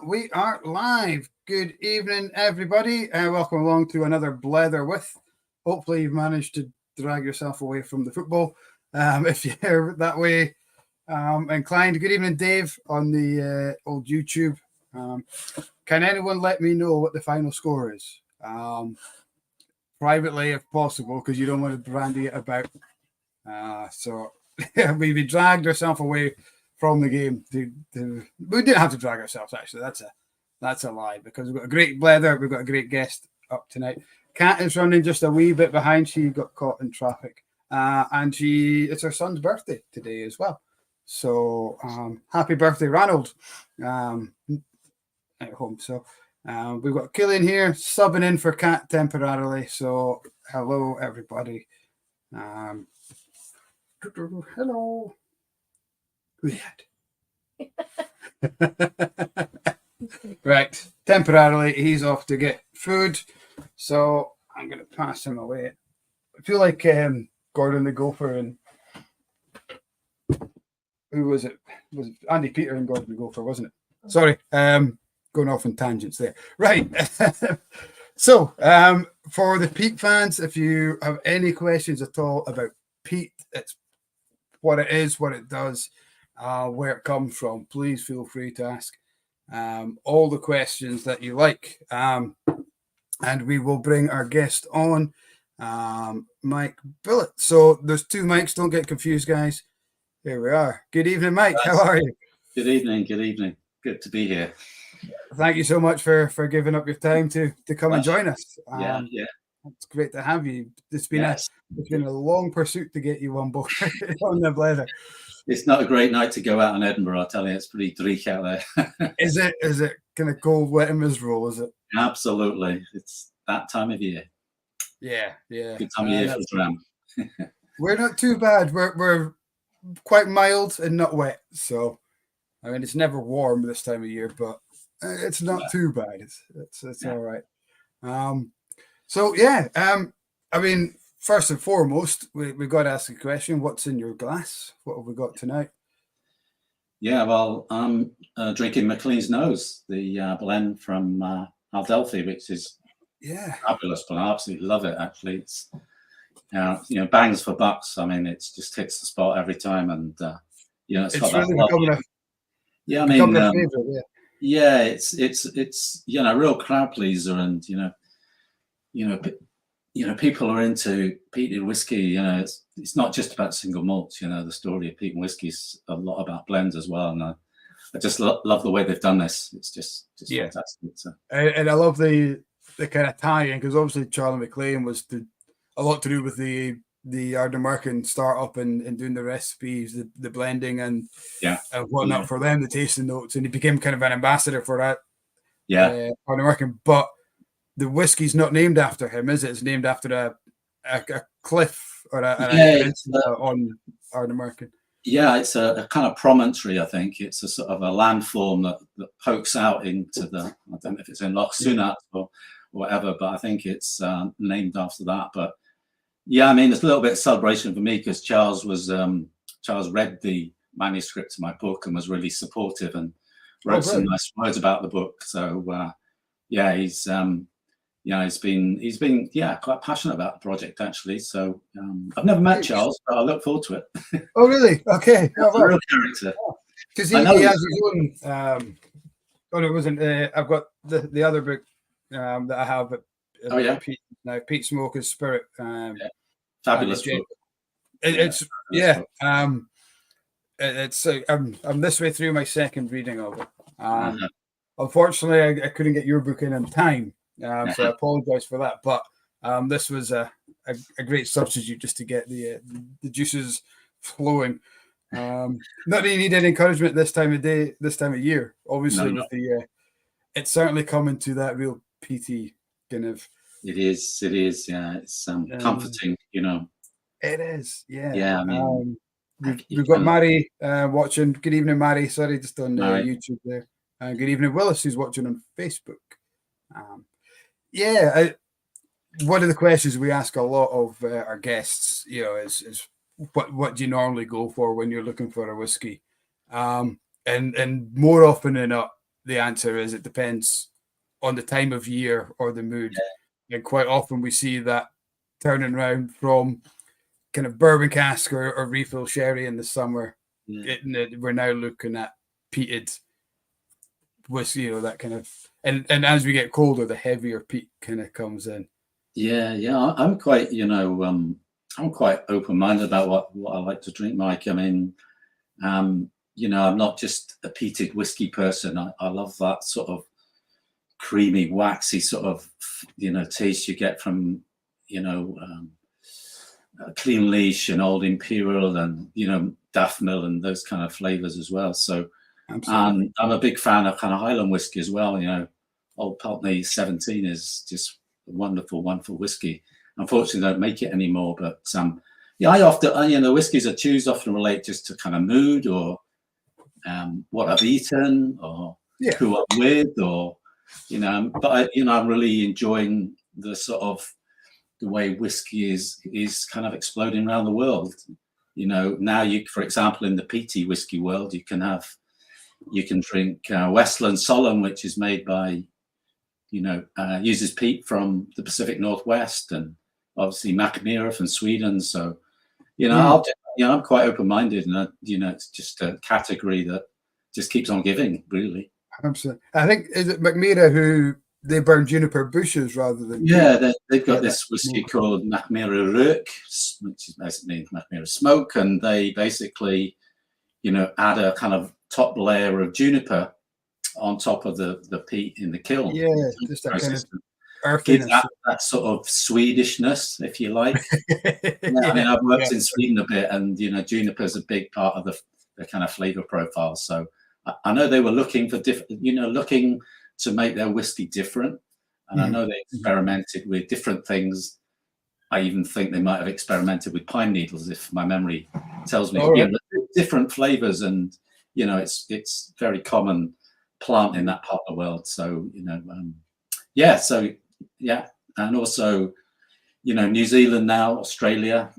We are live. Good evening, everybody. Welcome along to another Blether with. Hopefully, you've managed to drag yourself away from the football. If you're that way inclined. Good evening, Dave, on the old YouTube. Can anyone let me know what the final score is? Privately, if possible, because you don't want to brandy it about. So we dragged ourselves away from the game. We didn't have to drag ourselves, actually. That's a lie, because we've got a great Blether. We've got a great guest up tonight. Kat is running just a wee bit behind. She got caught in traffic. And it's her son's birthday today as well. So happy birthday, Ranald, at home. So we've got Killian here subbing in for Kat temporarily. So hello, everybody. Hello. Right. Temporarily, he's off to get food. So I'm going to pass him away. I feel like Gordon the Gopher and who was it? Was it Andy Peter and Gordon the Gopher, wasn't it? Sorry, going off on tangents there. Right. So for the Peat fans, if you have any questions at all about Peat, it's what it is, what it does, where it comes from, please feel free to ask all the questions that you like. And we will bring our guest on, Mike Billet. So there's two mics, don't get confused, guys. Here we are. Good evening, Mike. How are you? Good evening. Good to be here. Thank you so much for giving up your time to come and join us. Yeah. It's great to have you. It's been a long pursuit to get you on board on the Blether. It's not a great night to go out in Edinburgh, I'll tell you. It's pretty bleak out there. Is it kind of cold, wet, and miserable, is it? Absolutely. It's that time of year. Yeah. Good time of year for dram. We're not too bad. We're quite mild and not wet. So, I mean, it's never warm this time of year, but it's not too bad. It's all right. I mean, first and foremost, we've got to ask a question. What's in your glass? What have we got tonight? Yeah, well, I'm drinking McLean's Nose, the blend from Adelphi, which is fabulous. But I absolutely love it, actually. It's bangs for bucks. I mean, it just hits the spot every time, and it's got really that becoming a favorite. Yeah, it's a real crowd pleaser, and people are into peated whiskey. It's not just about single malts. The story of peat and whiskey is a lot about blends as well, and I just love the way they've done this. It's just fantastic. So. And I love the kind of tie-in, because obviously Charlie McLean was a lot to do with the Ardnamurchan startup and doing the recipes, the blending and whatnot for them, the tasting notes, and he became kind of an ambassador for that. Ardnamurchan, but the whiskey's not named after him, is it? It's named after a cliff or a peninsula on Ardnamurchan. Yeah, it's a kind of promontory, I think. It's a sort of a landform that pokes out into I don't know if it's in Loch Sunat or whatever, but I think it's named after that. But yeah, I mean, it's a little bit of celebration for me, because Charles read the manuscript to my book and was really supportive and wrote some nice words about the book. So he's been quite passionate about the project, actually. So I've never met Charles, but I look forward to it. Oh, really? Okay. He's a real character. Because he has his own. It wasn't. I've got the other book that I have. Peat Smoker's Spirit. Fabulous book. I'm this way through my second reading of it. Unfortunately, I couldn't get your book in time, so I apologize for that. But this was a great substitute just to get the juices flowing. Not that you need any encouragement this time of day, this time of year. Obviously, with it's certainly coming to that real peaty kind of. It is. Yeah, it's comforting. It is. Yeah. Yeah. I mean, we've got Mary watching. Good evening, Mary. Sorry, just on YouTube there. Good evening, Willis, who's watching on Facebook. One of the questions we ask a lot of our guests, is what do you normally go for when you're looking for a whiskey? And more often than not, the answer is it depends on the time of year or the mood. And quite often we see that turning around from kind of bourbon cask or refill sherry in the summer. We're now looking at peated whiskey, that kind of, and as we get colder, the heavier peat kind of comes in. Yeah. I'm quite, I'm quite open-minded about what I like to drink, Mike. I mean, I'm not just a peated whiskey person. I love that sort of creamy, waxy sort of, taste you get from, Clean Leash and Old Imperial and, Daffnil and those kind of flavors as well. So, and I'm a big fan of kind of Highland whiskey as well. Old Pulteney 17 is just a wonderful, wonderful whiskey. Unfortunately, don't make it anymore. But I often, the whiskeys I choose often relate just to kind of mood or what I've eaten or who I'm with, or But I'm really enjoying the sort of the way whiskey is kind of exploding around the world. Now for example, in the peaty whiskey world, you can drink Westland Solemn, which is made by, uses peat from the Pacific Northwest, and obviously Mackmyra from Sweden. So, I'm quite open-minded, and it's just a category that just keeps on giving, really. Absolutely. I think, is it Mackmyra who they burn juniper bushes rather than they've got this whiskey called Mackmyra Rook, which is basically Mackmyra smoke, and they basically add a kind of top layer of juniper on top of the peat in the kiln. Just that kind of gives that sort of Swedishness, if you like. I mean, I've worked in Sweden a bit, and juniper is a big part of the kind of flavor profile. So I know they were looking for looking to make their whiskey different, and I know they experimented with different things. I even think they might have experimented with pine needles, if my memory tells me. Different flavors, and it's very common plant in that part of the world. So and also New Zealand now, Australia.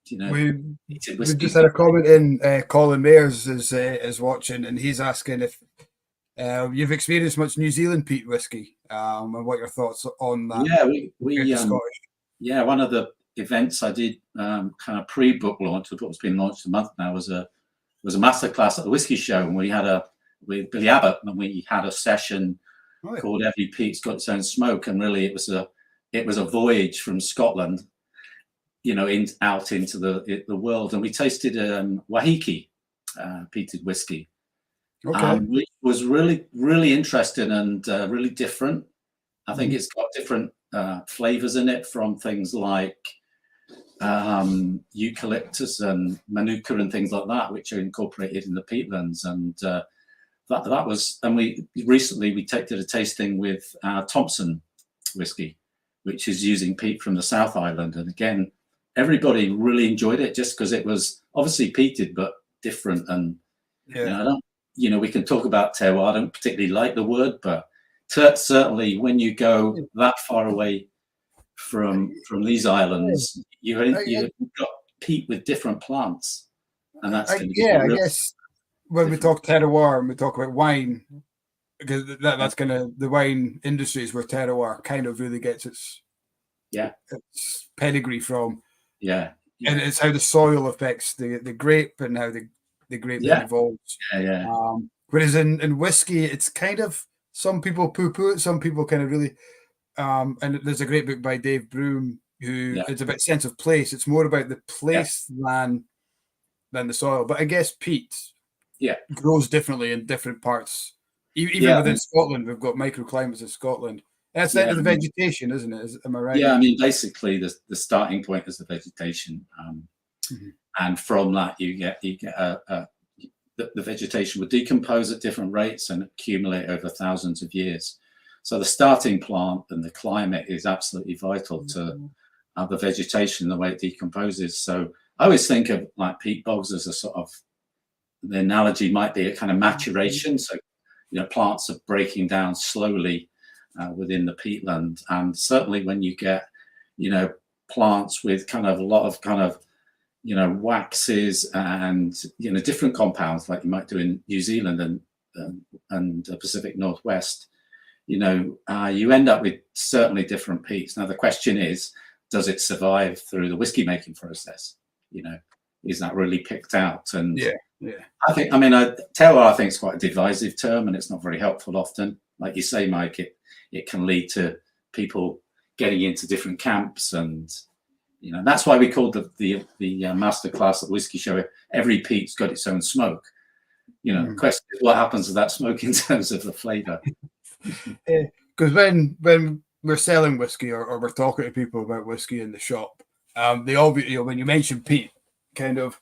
We just had a comment in. Colin Mayers is watching, and he's asking if you've experienced much New Zealand peat whiskey, and what your thoughts on that. One of the events I did, kind of pre-book launch, of what's been launched a month now, was a masterclass at the Whisky Show, and we had with Billy Abbott, and we had a session called "Every Peat's Got Its Own Smoke," and really it was a voyage from Scotland, out into the world, and we tasted Wahiki peated whiskey, which was really, really interesting and really different. I think it's got different flavors in it, from things like eucalyptus and manuka and things like that, which are incorporated in the peatlands, and that was. And we recently did a tasting with Thompson whiskey, which is using peat from the South Island, and again, everybody really enjoyed it just because it was obviously peated but different. And we can talk about terroir. I don't particularly like the word, but certainly when you go that far away from these islands, you've got peat with different plants, and that's I guess when we talk terroir and we talk about wine, because that's kind of the wine industry is where terroir kind of really gets its pedigree from. And it's how the soil affects the grape and how the grape evolves. Whereas in whiskey, it's kind of, some people poo-poo it, some people kind of really, and there's a great book by Dave Broom who it's about sense of place. It's more about the place than the soil. But I guess peat grows differently in different parts. Even within Scotland, we've got microclimates in Scotland. That's the end of the vegetation, isn't it? Am I right? Yeah, I mean, basically, the starting point is the vegetation, and from that you get the vegetation will decompose at different rates and accumulate over thousands of years. So the starting plant and the climate is absolutely vital to the vegetation, the way it decomposes. So I always think of like peat bogs as a sort of, the analogy might be a kind of maturation. So plants are breaking down slowly within the peatland, and certainly when you get plants with kind of a lot of kind of waxes and different compounds like you might do in New Zealand, and and the Pacific Northwest, you end up with certainly different peats. Now the question is, does it survive through the whiskey making process? Is that really picked out? And I think, terroir I think is quite a divisive term, and it's not very helpful often. Like you say, Mike, it can lead to people getting into different camps, and that's why we called the master class at the Whiskey Show, every peat's got its own smoke. The question is, what happens to that smoke in terms of the flavour? Because when we're selling whiskey or we're talking to people about whiskey in the shop, they all, when you mention peat, kind of,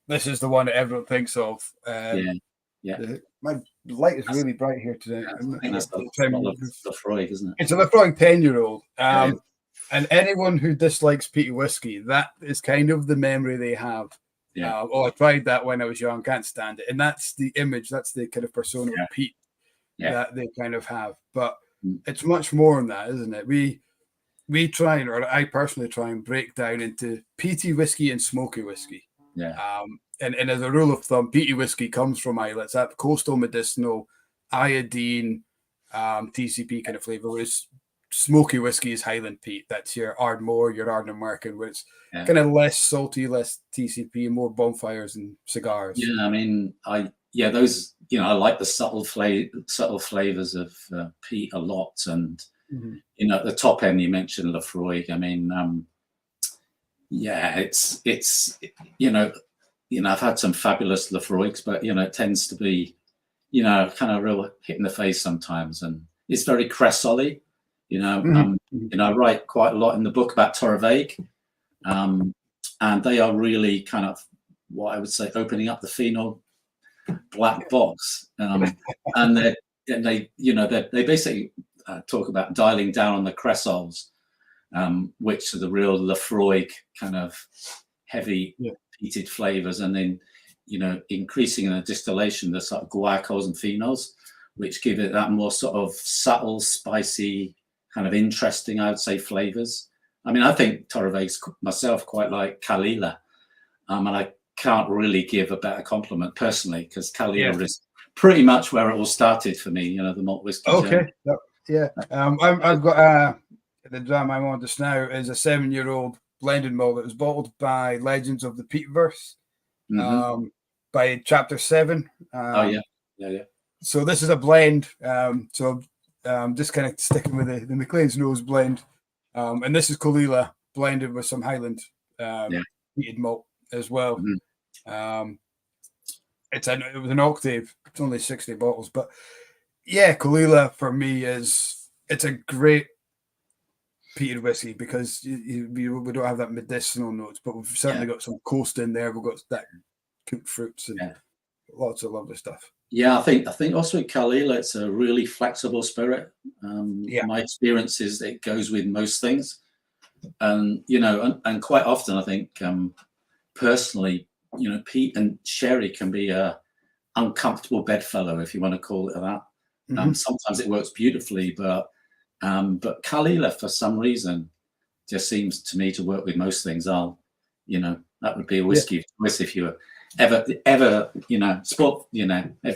this is the one that everyone thinks of. My light is really bright here today. I think that's Lefroy, isn't it? It's a Lefroy 10-year-old. And anyone who dislikes peaty whiskey, that is kind of the memory they have. I tried that when I was young, can't stand it. And that's the image, that's the kind of persona of peat that they kind of have. But it's much more than that, isn't it? We try, or I personally try and break down into peaty whiskey and smoky whiskey. And as a rule of thumb, peaty whiskey comes from islets, that coastal medicinal, iodine, TCP kind of flavor, whereas smoky whiskey is Highland peat. That's your Ardmore, your Ardnamurchan, where it's kind of less salty, less TCP, more bonfires and cigars. Those, I like the subtle flavors of peat a lot. And, at the top end, you mentioned Lefroy. I've had some fabulous Lefroys, but, it tends to be, kind of real hit in the face sometimes. And it's very cressol-y. I write quite a lot in the book about Torrevieja, and they are really kind of what I would say opening up the phenol black box, and they basically talk about dialing down on the cressols, which are the real Lefroy kind of heavy peated flavors, and then increasing in the distillation the sort of guaicos and phenols, which give it that more sort of subtle, spicy, kind of interesting, I would say, flavors. I think Torrevieja myself quite like Kalila, and I can't really give a better compliment personally, because Kalila is pretty much where it all started for me. The malt whiskey. Okay, I've got the dram I'm on just now is a 7-year-old blended malt that was bottled by Legends of the Peatverse, by Chapter 7. So this is a blend. Just kind of sticking with the McLean's Nose blend, and this is Kalila blended with some Highland peated malt as well. It was an octave. It's only 60 bottles, but Kalila for me it's a great peated whiskey, because we don't have that medicinal notes, but we've certainly got some coast in there. We've got that cooked fruits and lots of lovely stuff. I think also with Kalila, it's a really flexible spirit. My experience is it goes with most things, and and quite often I think personally, peat and sherry can be a uncomfortable bedfellow, if you want to call it that. Sometimes it works beautifully, but Kalila for some reason just seems to me to work with most things. That would be a whiskey choice if you were ever ever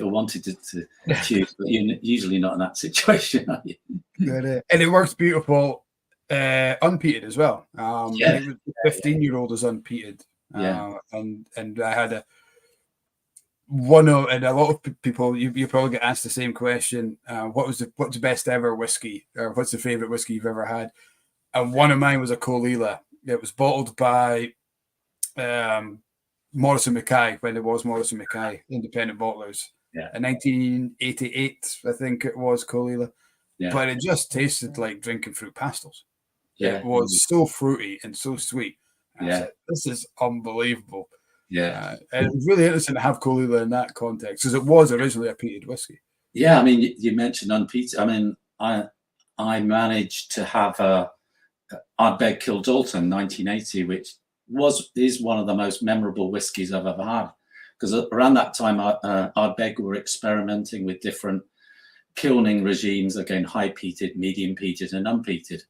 wanted to choose, but you're usually not in that situation, are you? And it works beautiful unpeated as well. 15-year-old is unpeated, and I had a lot of people, you probably get asked the same question, what's the best ever whiskey, or what's the favorite whiskey you've ever had? And one of mine was a Kalila. It was bottled by Morrison Mackay, when it was Morrison Mackay independent bottlers, in 1988, I think it was Kalila. But it just tasted like drinking fruit pastels. It was so fruity and so sweet. I said, this is unbelievable. And it was really interesting to have Kalila in that context, because it was originally a peated whiskey. You mentioned unpeated. I managed to have Ardbeg Kildalton 1980, which is one of the most memorable whiskies I've ever had, because around that time Ardbeg were experimenting with different kilning regimes, again, high peated, medium peated, and unpeated,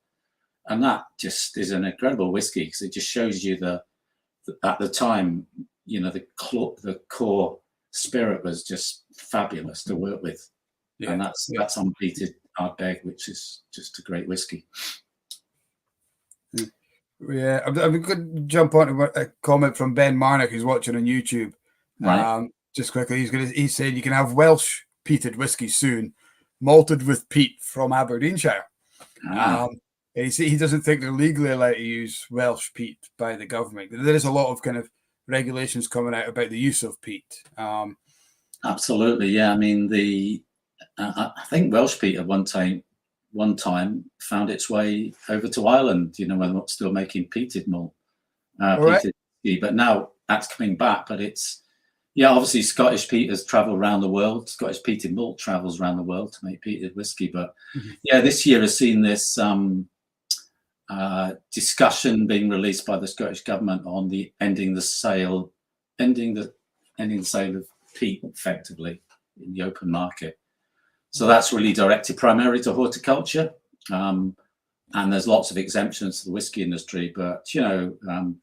and that just is an incredible whiskey, because it just shows you at the time, the core spirit was just fabulous to work with. Yeah, and that's unpeated Ardbeg, which is just a great whiskey. Yeah, I'm going to jump on to a comment from Ben Marnock, who's watching on YouTube. Right. Just quickly, he's saying you can have Welsh peated whiskey soon, malted with peat from Aberdeenshire. He doesn't think they're legally allowed to use Welsh peat by the government. There is a lot of kind of regulations coming out about the use of peat. Absolutely, yeah. I mean, I think Welsh peat at one time found its way over to Ireland. When they're still making peated malt, peated whiskey, but now that's coming back. But it's obviously Scottish peat has travelled around the world. Scottish peated malt travels around the world to make peated whiskey. But this year has seen this discussion being released by the Scottish government on the ending the sale of peat effectively in the open market. So that's really directed primarily to horticulture, and there's lots of exemptions to the whiskey industry. But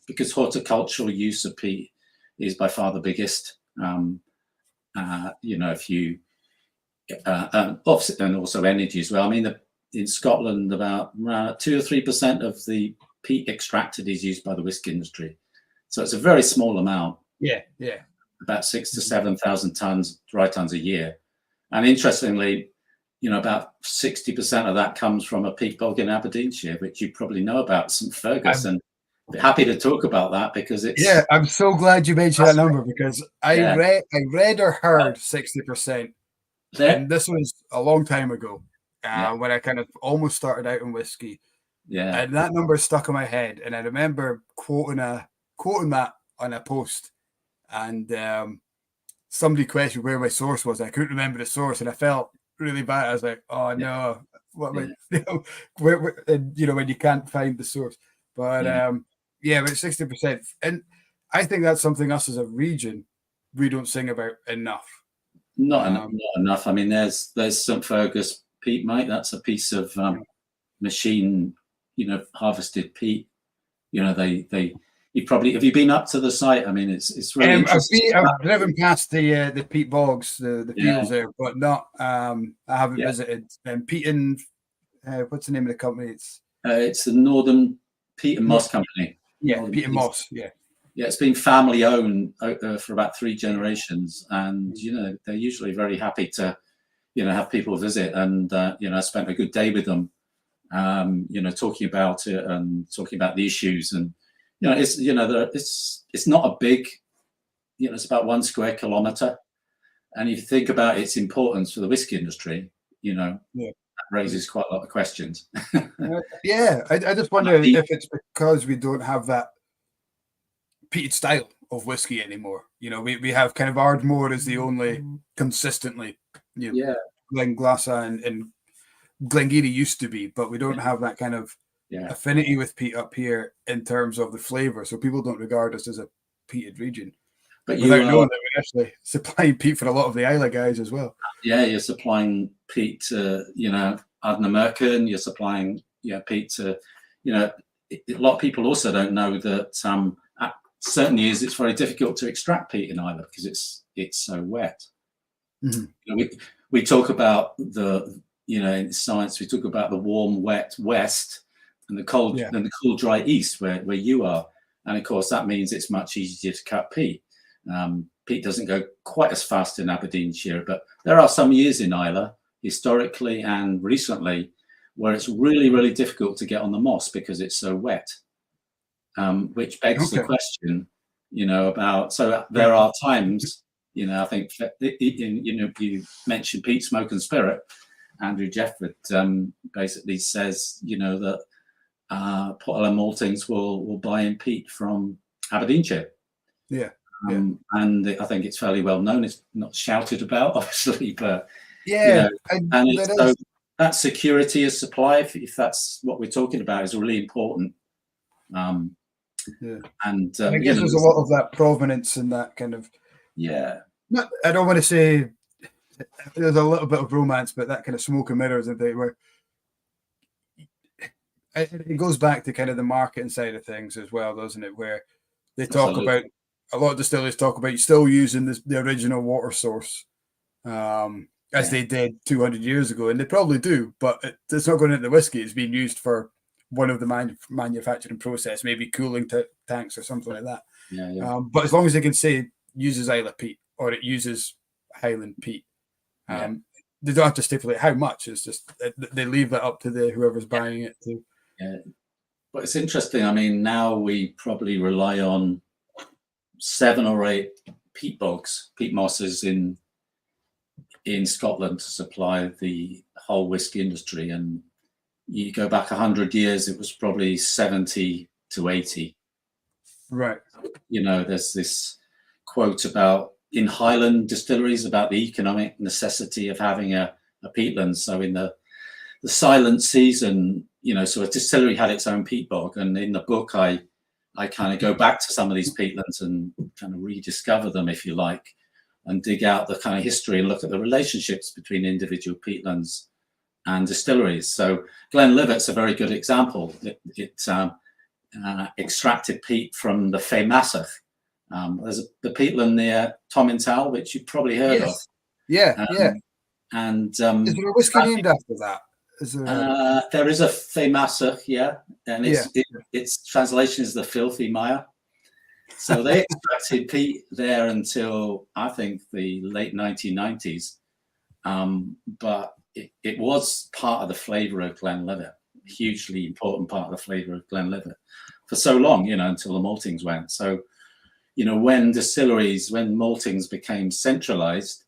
because horticultural use of peat is by far the biggest, if you and also energy as well. I mean, in Scotland, about 2 or 3% of the peat extracted is used by the whiskey industry, so it's a very small amount. Yeah. About 6,000 to 7,000 dry tons a year. And interestingly, about 60% of that comes from a peat bog in Aberdeenshire, which you probably know about, St Fergus. And I'm happy to talk about that because it's... Yeah, I'm so glad you mentioned that number, because I read or heard 60%. And this was a long time ago when I kind of almost started out in whiskey. Yeah. And that number stuck in my head. And I remember quoting that on a post. And somebody questioned where my source was. I couldn't remember the source, and I felt really bad. I was like, "Oh no, what am I?" When you can't find the source. But but 60%, and I think that's something us as a region we don't sing about enough. Not enough. I mean, there's St Fergus peat, mate. That's a piece of machine, harvested peat. You probably have you been up to the site? I mean, it's really interesting. I've driven past the peat bogs, the fields there, but not. I haven't visited. Peat and what's the name of the company? It's the Northern Peat and Moss Company. Yeah, Peat and Moss. Yeah, it's been family owned for about 3 generations, and they're usually very happy to have people visit. And I spent a good day with them, talking about it and talking about the issues. And it's not a big, it's about 1 square kilometre, and if you think about its importance for the whiskey industry, that raises quite a lot of questions. I just wonder if it's because we don't have that peated style of whiskey anymore. We have kind of Ardmore as the only consistently, Glenglassa and Glengarry used to be, but we don't have that kind of affinity with peat up here in terms of the flavour, so people don't regard us as a peated region. But without knowing that we're actually supplying peat for a lot of the Isla guys as well. Yeah, you're supplying peat to Ardnamurchan, you're supplying peat to a lot of people also don't know that certainly it's very difficult to extract peat in Isla because it's so wet. Mm-hmm. We talk about in science we talk about the warm wet west and the cold and the cool dry east where you are, and of course that means it's much easier to cut peat. Peat doesn't go quite as fast in Aberdeenshire, but there are some years in Isla historically and recently where it's really, really difficult to get on the moss because it's so wet, which begs the question, about, so there are times, I think, you mentioned peat, smoke and spirit. Andrew Jefford basically says, that Port Ellen Maltings will buy in peat from Aberdeenshire. And I think it's fairly well known. It's not shouted about, obviously, but so that security of supply, if that's what we're talking about, is really important. And I guess there's a lot of that provenance and that kind of I don't want to say there's a little bit of romance, but that kind of smoke and mirrors and thing where it goes back to kind of the marketing side of things as well, doesn't it? Where they talk about, a lot of distilleries talk about you still using the original water source as they did 200 years ago, and they probably do, but it's not going into the whiskey. It's being used for one of the manufacturing process, maybe cooling tanks or something like that. But as long as they can say uses Isla peat or it uses Highland peat, they don't have to stipulate how much. It's just they leave that up to whoever's buying it to. Yeah, but it's interesting. I mean, now we probably rely on 7 or 8 peat bogs, peat mosses in Scotland to supply the whole whiskey industry. And you go back 100 years, it was probably 70 to 80. Right. You know, there's this quote about in Highland distilleries about the economic necessity of having a peatland. So in the silent season, you know, so a distillery had its own peat bog. And in the book, I kind of go back to some of these peatlands and kind of rediscover them, if you like, and dig out the kind of history and look at the relationships between individual peatlands and distilleries. So Glenlivet's a very good example. It extracted peat from the Famasach. There's the peatland near Tomintoul, which you've probably heard of. Yeah. And is there a whiskey named after that? There is a Famasach, and its translation is the filthy mire. So they extracted peat there until I think the late 1990s, but it was part of the flavour of Glenlivet, a hugely important part of the flavour of Glenlivet for so long, you know, until the maltings went. So, you know, when maltings became centralised,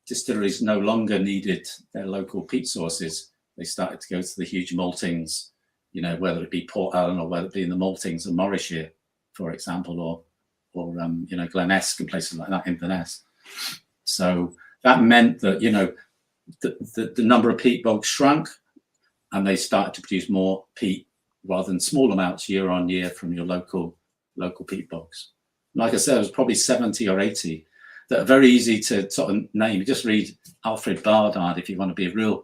distilleries no longer needed their local peat sources. They started to go to the huge maltings, you know, whether it be Port Ellen or whether it be in the maltings of Morrisshire, for example, or you know, Glen Esk and places like that, Inverness. So that meant that, you know, the number of peat bogs shrunk, and they started to produce more peat rather than small amounts year on year from your local peat bogs. Like I said, it was probably 70 or 80 that are very easy to sort of name. You just read Alfred Bardard if you want to be a real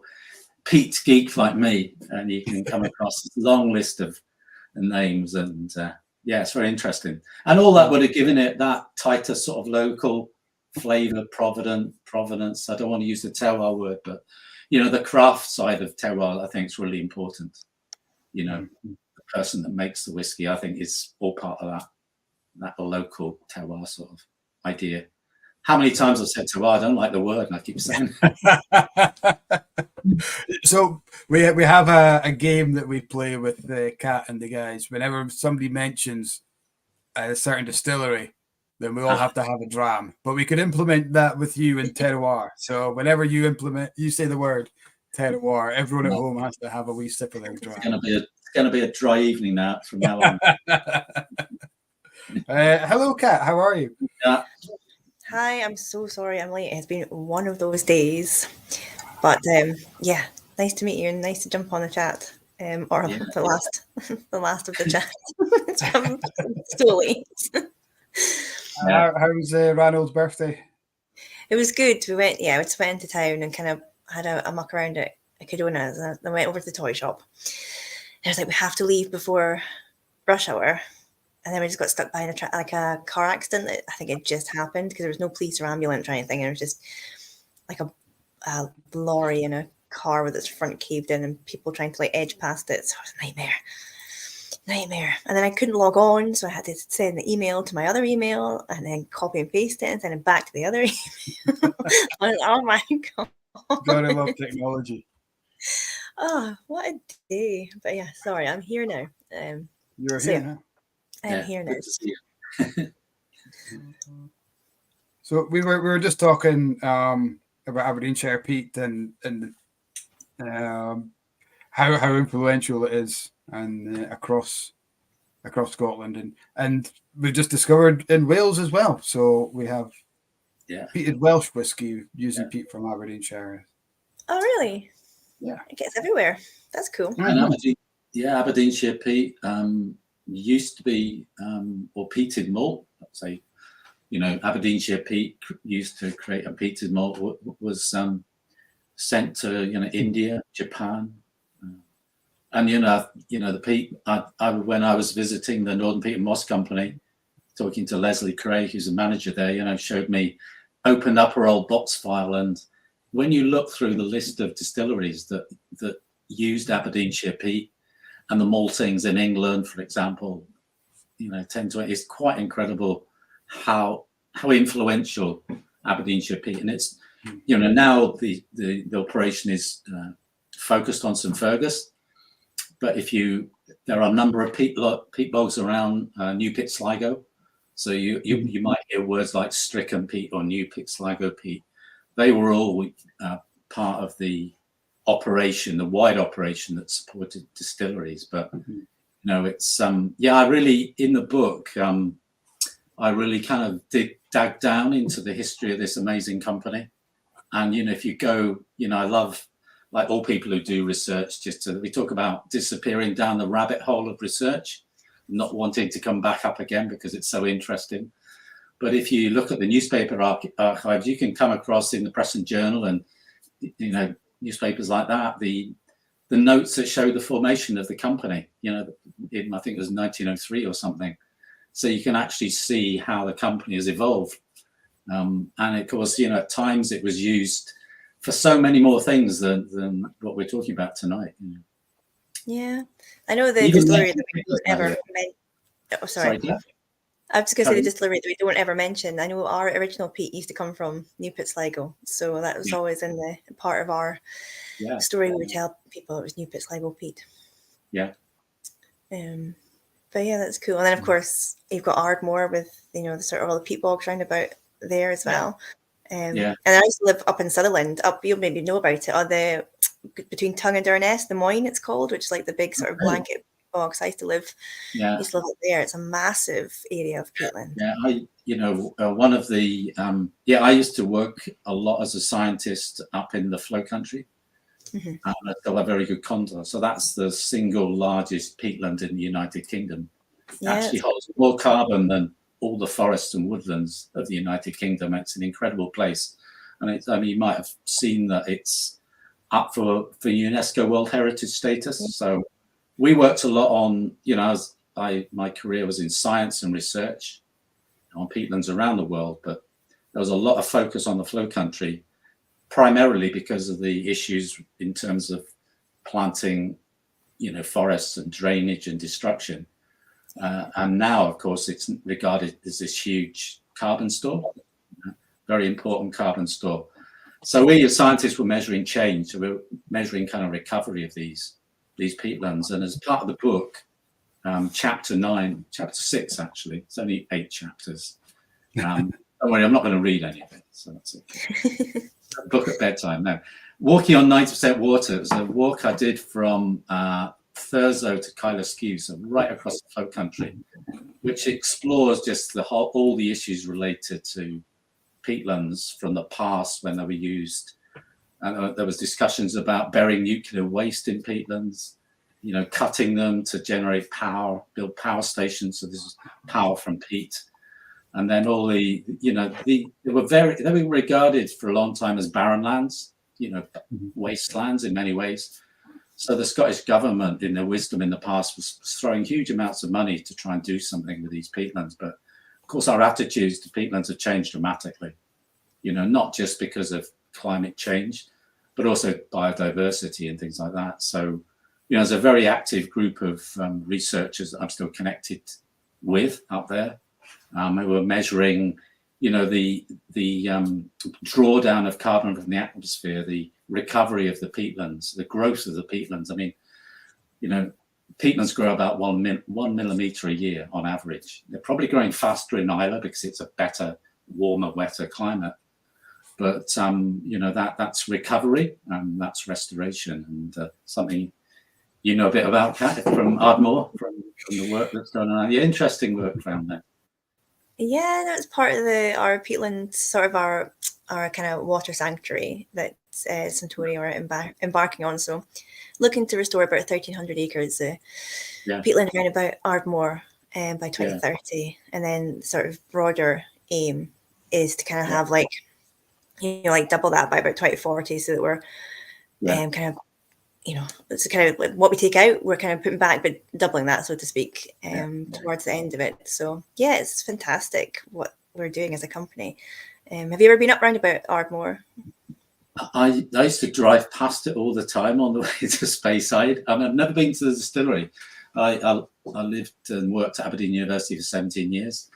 peat geek like me, and you can come across this long list of names. And it's very interesting. And all that would have given it that tighter sort of local flavour, provenance. I don't want to use the terroir word, but, you know, the craft side of terroir, I think, is really important. You know, the person that makes the whiskey, I think, is all part of that local terroir sort of idea. How many times I've said terroir, I don't like the word, and I keep saying So we have a game that we play with the Cat and the guys. Whenever somebody mentions a certain distillery, then we all have to have a dram. But we could implement that with you in terroir. So whenever you say the word terroir, everyone at home has to have a wee sip of their dram. It's going to be a dry evening now from now on. Hello, Cat. How are you? Hi, I'm so sorry I'm late. It's been one of those days. But nice to meet you and nice to jump on the chat. The last of the chat. I'm so late. How was Ranald's birthday? It was good. We went into town and kind of had a muck around at Cadona's. And I went over to the toy shop. And I was like, we have to leave before rush hour. And then we just got stuck behind a car accident that I think it just happened because there was no police or ambulance or anything. And it was just like a lorry in a car with its front caved in and people trying to like edge past it. So it was a nightmare. And then I couldn't log on, so I had to send the email to my other email and then copy and paste it and send it back to the other email. Oh my god! Gotta love technology. Oh, what a day! But yeah, sorry, I'm here now. You're here now. I'm here now. Good to see you. So we were just talking about Aberdeenshire peat and how influential it is and across Scotland and we've just discovered in Wales as well. So we have peated Welsh whiskey using peat from Aberdeenshire. Oh really? Yeah, it gets everywhere. That's cool. And Aberdeenshire peat used to be or peated malt. Let's say, you know, Aberdeenshire peat used to create a peated malt was sent to, you know, India, Japan, and you know the peat. I when I was visiting the Northern Peat and Moss Company, talking to Leslie Craig, who's a manager there, you know, showed me opened up our old box file, and when you look through the list of distilleries that used Aberdeenshire peat, and the maltings in England, for example, 10 to 8, it's quite incredible how influential Aberdeenshire peat, and it's now the operation is focused on St Fergus, but there are a number of peat bogs around New Pit Sligo, so you might hear words like Stricken peat or New Pit Sligo peat. They were all part of the operation, the wide operation that supported distilleries. But it's I really, in the book, I really kind of dug down into the history of this amazing company. And if you go, I love, like all people who do research, we talk about disappearing down the rabbit hole of research, not wanting to come back up again because it's so interesting. But if you look at the newspaper archives, you can come across in the Press and Journal and newspapers like that, the notes that show the formation of the company, I think it was 1903 or something. So you can actually see how the company has evolved. And of course, at times it was used for so many more things than what we're talking about tonight. Yeah, I know the distillery that we don't ever mention. Oh, sorry. I was just going to say the distillery that we don't ever mention. I know our original peat used to come from New Pit Sligo, so that was always in the part of our story we would tell people. It was New Pit Sligo peat. Yeah. But yeah, that's cool. And then of course you've got Ardmore with the sort of all the peat bogs round about there as well. And I used to live up in Sutherland. You'll maybe know about it. Between Tongue and Durness, the Moyne it's called, which is like the big sort of blanket bogs. I used to live up there. It's a massive area of peatland. One of the I used to work a lot as a scientist up in the Flow Country. And I still have very good contact. So that's the single largest peatland in the United Kingdom. It actually holds more carbon than all the forests and woodlands of the United Kingdom. It's an incredible place, and you might have seen that it's up for UNESCO World Heritage status. So we worked a lot on, my career was in science and research on peatlands around the world, but there was a lot of focus on the Flow Country, primarily because of the issues in terms of planting, forests and drainage and destruction. And now, of course, it's regarded as this huge carbon store, very important carbon store. So we as scientists were measuring change. So we're measuring kind of recovery of these peatlands. And as part of the book, chapter 6, actually, it's only 8 chapters. Don't worry, I'm not going to read any of it. So that's okay. Book at bedtime. No. Walking on 90% water. It was a walk I did from Thurso to Kailaskew, so right across the Flow Country, which explores just all the issues related to peatlands from the past when they were used. And there was discussions about burying nuclear waste in peatlands, cutting them to generate power, build power stations. So this is power from peat. And then all they were regarded for a long time as barren lands, wastelands in many ways. So the Scottish government, in their wisdom in the past, was throwing huge amounts of money to try and do something with these peatlands. But of course, our attitudes to peatlands have changed dramatically, not just because of climate change, but also biodiversity and things like that. So, there's a very active group of researchers that I'm still connected with up there. We were measuring, the drawdown of carbon from the atmosphere, the recovery of the peatlands, the growth of the peatlands. I mean, peatlands grow about 1 millimetre a year on average. They're probably growing faster in Islay because it's a better, warmer, wetter climate. But that's recovery and that's restoration, and something a bit about, Kat, from Ardmore, from the work that's going on. Yeah, interesting work around there. Yeah, that's part of our peatland, sort of our kind of water sanctuary that Suntory are embarking on. So looking to restore about 1,300 acres peatland around about Ardmore by 2030. And then sort of broader aim is to kind of have like double that by about 2040, so that we're kind of, it's kind of like what we take out, we're kind of putting back, but doubling that, so to speak, towards the end of it. So yeah, it's fantastic what we're doing as a company. Have you ever been up round about Ardmore? I used to drive past it all the time on the way to Speyside. I've never been to the distillery. I lived and worked at Aberdeen University for 17 years.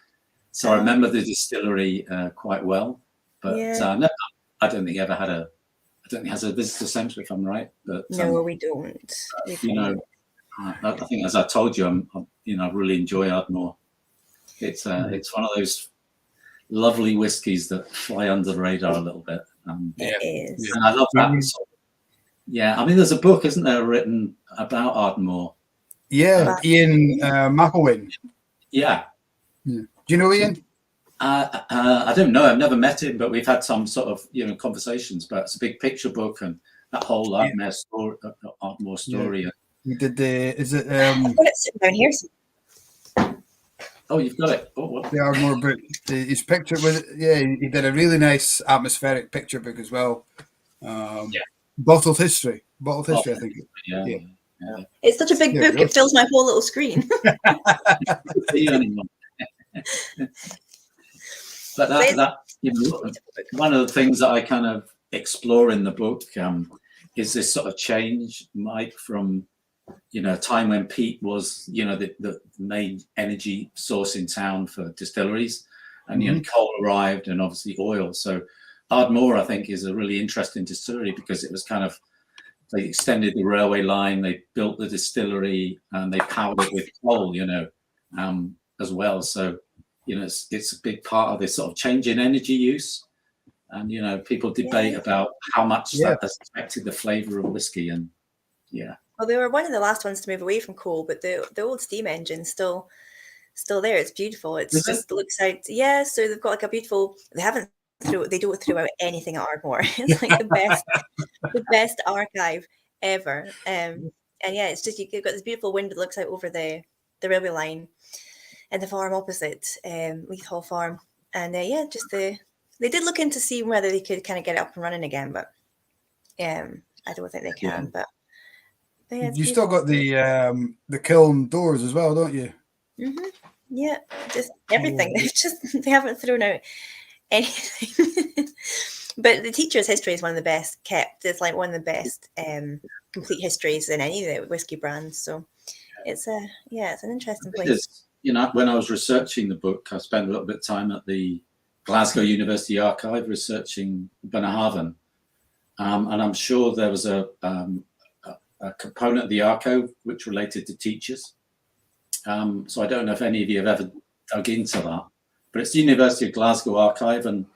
So I remember the distillery quite well. But no, I don't think it ever had I don't think it has a visitor centre, if I'm right. But No, we don't. You know, I think, as I told you, I really enjoy Ardmore. It's one of those lovely whiskies that fly under the radar a little bit. It is. And I love that. I mean, there's a book, isn't there, written about Ardmore? Yeah, Ian McElwain. Yeah. Do you know Ian? I don't know. I've never met him, but we've had some sort of conversations. But it's a big picture book, and that whole Ardmore story. Yeah. He did is it? I've got it sitting down here. Oh, you've got it. Oh, what? The Ardmore book. His picture with he did a really nice atmospheric picture book as well. Bottled history, I think. Yeah. It's such a big book; it fills my whole little screen. But that one of the things that I kind of explore in the book is this sort of change, Mike, from a time when peat was the main energy source in town for distilleries, and coal arrived, and obviously oil. So Ardmore, I think, is a really interesting distillery because it was kind of, they extended the railway line, they built the distillery, and they powered it with coal, as well. So it's a big part of this sort of change in energy use, and people debate about how much that has affected the flavour of whiskey. And well, they were one of the last ones to move away from coal, but the old steam engine's still there. It's beautiful. It looks out. Yeah, so they've got like a beautiful. They don't throw out anything at Ardmore. It's like the best archive ever. And it's just you've got this beautiful window that looks out over the railway line and the farm opposite, Leith Hall Farm. And they did look into seeing whether they could kind of get it up and running again, but I don't think they can. But you still got the kiln doors as well, don't you? Mm-hmm. Yeah, just everything. They haven't thrown out anything. But the teacher's history is one of the best kept. It's like one of the best complete histories in any of the whiskey brands. So it's an interesting place. When I was researching the book, I spent a little bit of time at the Glasgow University Archive researching Bunnahabhain, and I'm sure there was a component of the archive which related to teachers. So I don't know if any of you have ever dug into that, but it's the University of Glasgow Archive, and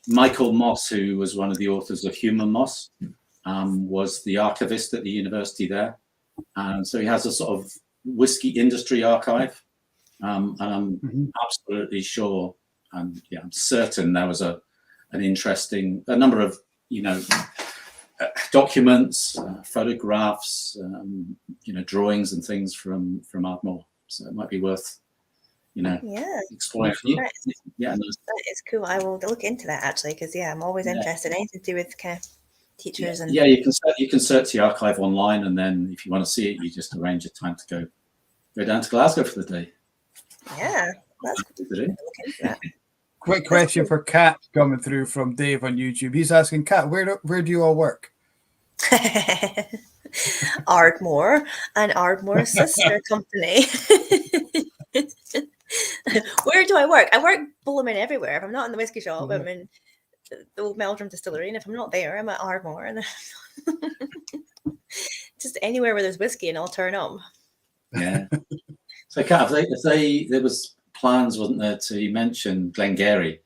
Michael Moss, who was one of the authors of Human Moss, was the archivist at the university there. And so he has a sort of whiskey industry archive. And I'm absolutely sure, and I'm certain there was a number of documents, photographs, drawings and things from Ardmore. So it might be worth exploring. That is cool. I will look into that actually, because I'm always interested in anything to do with kind of teachers. And you can search the archive online, and then if you want to see it, you just arrange a time to go down to Glasgow for the day. Yeah, that's cool. Quick question for Kat coming through from Dave on YouTube. He's asking, Kat, where do you all work? Ardmore and Ardmore's sister company. Where do I work? I work blooming everywhere. If I'm not in the whiskey shop, I'm in the old Meldrum distillery, and if I'm not there, I'm at Ardmore. And just anywhere where there's whiskey, and I'll turn up. Yeah. So, Kat, if there was plans, wasn't there, to mention Glengarry?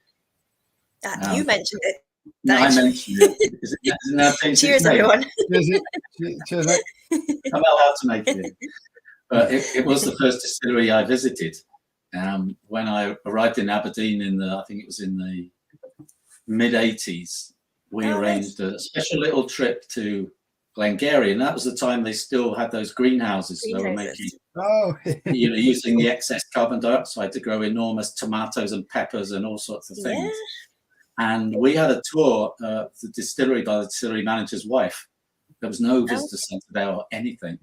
You mentioned it. No, I mentioned it. Isn't that Cheers, everyone. Cheers, mate. I'm not allowed to make it. But it was the first distillery I visited. When I arrived in Aberdeen I think it was in the mid-80s, we arranged a special little trip to Glengarry, and that was the time they still had those greenhouses. They were making, using the excess carbon dioxide to grow enormous tomatoes and peppers and all sorts of things. Yeah. And we had a tour of the distillery by the distillery manager's wife. There was no visitor centre there or anything.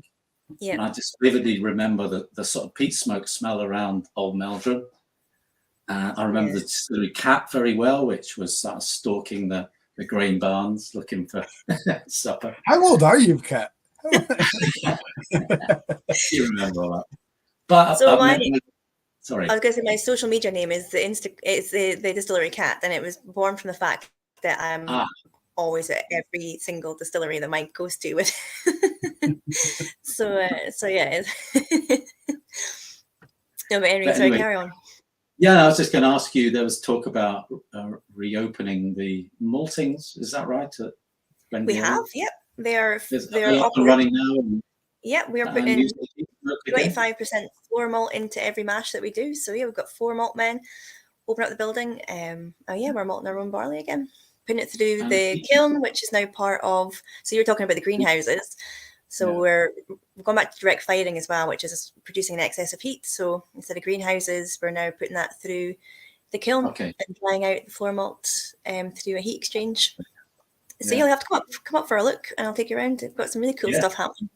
Yeah. And I just vividly remember the sort of peat smoke smell around Old Meldrum. I remember the distillery cat very well, which was sort of stalking the grain barns looking for supper. How old are you, Kat? You remember all that? But So sorry. I was going to say my social media name is it's the distillery cat, and it was born from the fact that I'm always at every single distillery that Mike goes to with. so yeah. No, but anyway, sorry, carry on. Yeah, I was just going to ask you. There was talk about reopening the maltings. Is that right? We have, yep. They're up and running now. Yeah, we are putting 25% floor malt into every mash that we do. So yeah, we've got 4 malt men open up the building. We're malting our own barley again, putting it through the kiln, which is now part of. So you're talking about the greenhouses. So we're going back to direct firing as well, which is producing an excess of heat. So instead of greenhouses, we're now putting that through the kiln and drying out the floor malt through a heat exchange. So you'll have to come up for a look, and I'll take you around. We've got some really cool stuff happening.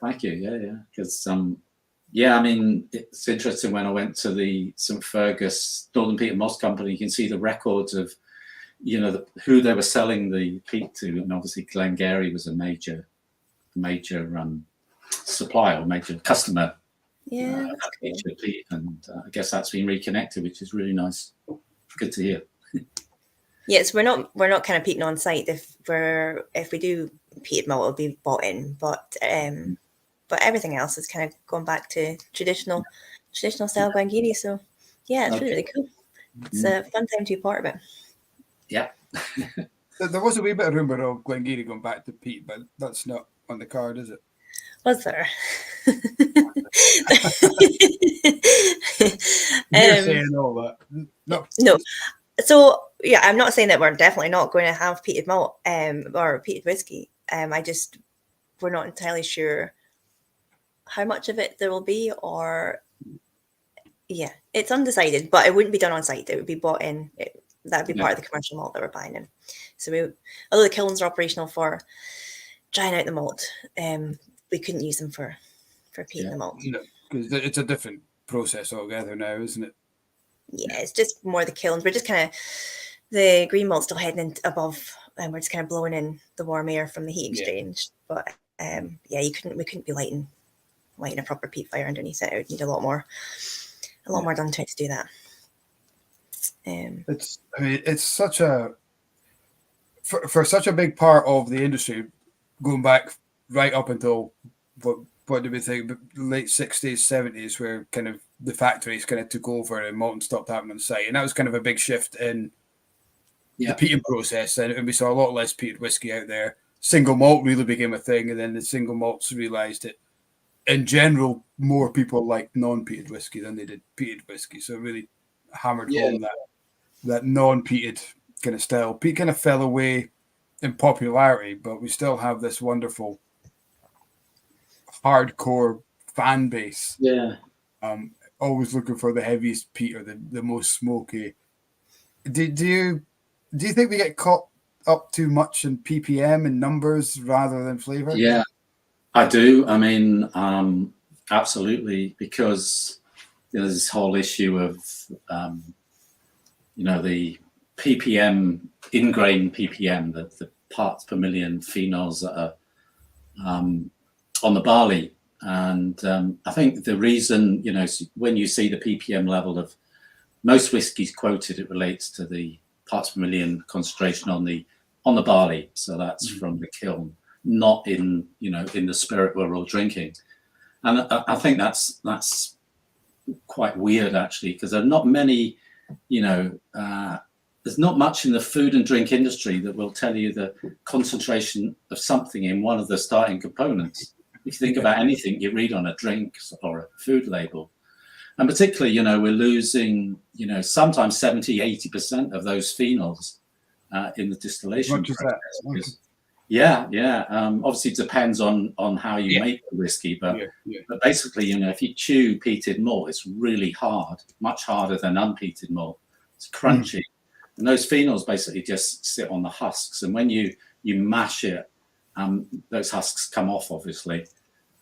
Thank you. Yeah. Because I mean, it's interesting when I went to the St Fergus Northern Peat and Moss Company. You can see the records of, who they were selling the peat to, and obviously Glengarry was a major supplier or major customer. Yeah, peat, and I guess that's been reconnected, which is really nice. Good to hear. Yes, we're not kind of peating on site. If we do peated malt, it'll be bought in, but everything else is kind of going back to traditional style Glengarry. So yeah, it's really cool. It's a fun time to be part of it. Yeah. There was a wee bit of rumour of Glengarry going back to peat, but that's not on the card, is it? Was there? You're saying all that. No. So yeah, I'm not saying that we're definitely not going to have peated malt or peated whiskey. We're not entirely sure how much of it there will be, or it's undecided. But it wouldn't be done on site; it would be bought in. That would be part of the commercial malt that we're buying in. So although the kilns are operational for drying out the malt, we couldn't use them for peating the malt. No, because it's a different process altogether now, isn't it? Yeah, it's just more the kilns. We're just kind of the green malt still heading in above, and we're just kind of blowing in the warm air from the heat exchange. But we couldn't be lighting a proper peat fire underneath it. It would need a lot more done to it to do that. It's such a for such a big part of the industry, going back right up until what do we think, late 60s, 70s, where kind of the factories kind of took over and malting stopped happening on site. And that was kind of a big shift in the peating process. And we saw a lot less peated whiskey out there. Single malt really became a thing. And then the single malts realized that in general, more people liked non-peated whiskey than they did peated whiskey. So it really hammered home that non-peated kind of style. Peat kind of fell away in popularity, but we still have this wonderful hardcore fan base. Yeah. Always looking for the heaviest peat or the most smoky. Do you think we get caught up too much in ppm and numbers rather than flavor? Yeah, I do. I mean, absolutely, because there's this whole issue of the ppm, in-grain ppm, the parts per million phenols that are on the barley. And I think the reason, when you see the ppm level of most whiskies quoted, it relates to the parts per million concentration on the barley. So that's from the kiln, not in the spirit we're all drinking. And I think that's quite weird, actually, because there are not many, there's not much in the food and drink industry that will tell you the concentration of something in one of the starting components. If you think about anything you read on a drink or a food label, and particularly, we're losing, sometimes 70, 80% of those phenols in the distillation process. Obviously it depends on how you make the whiskey, but basically, if you chew peated malt, it's really hard, much harder than unpeated malt. It's crunchy. And those phenols basically just sit on the husks. And when you mash it, those husks come off, obviously.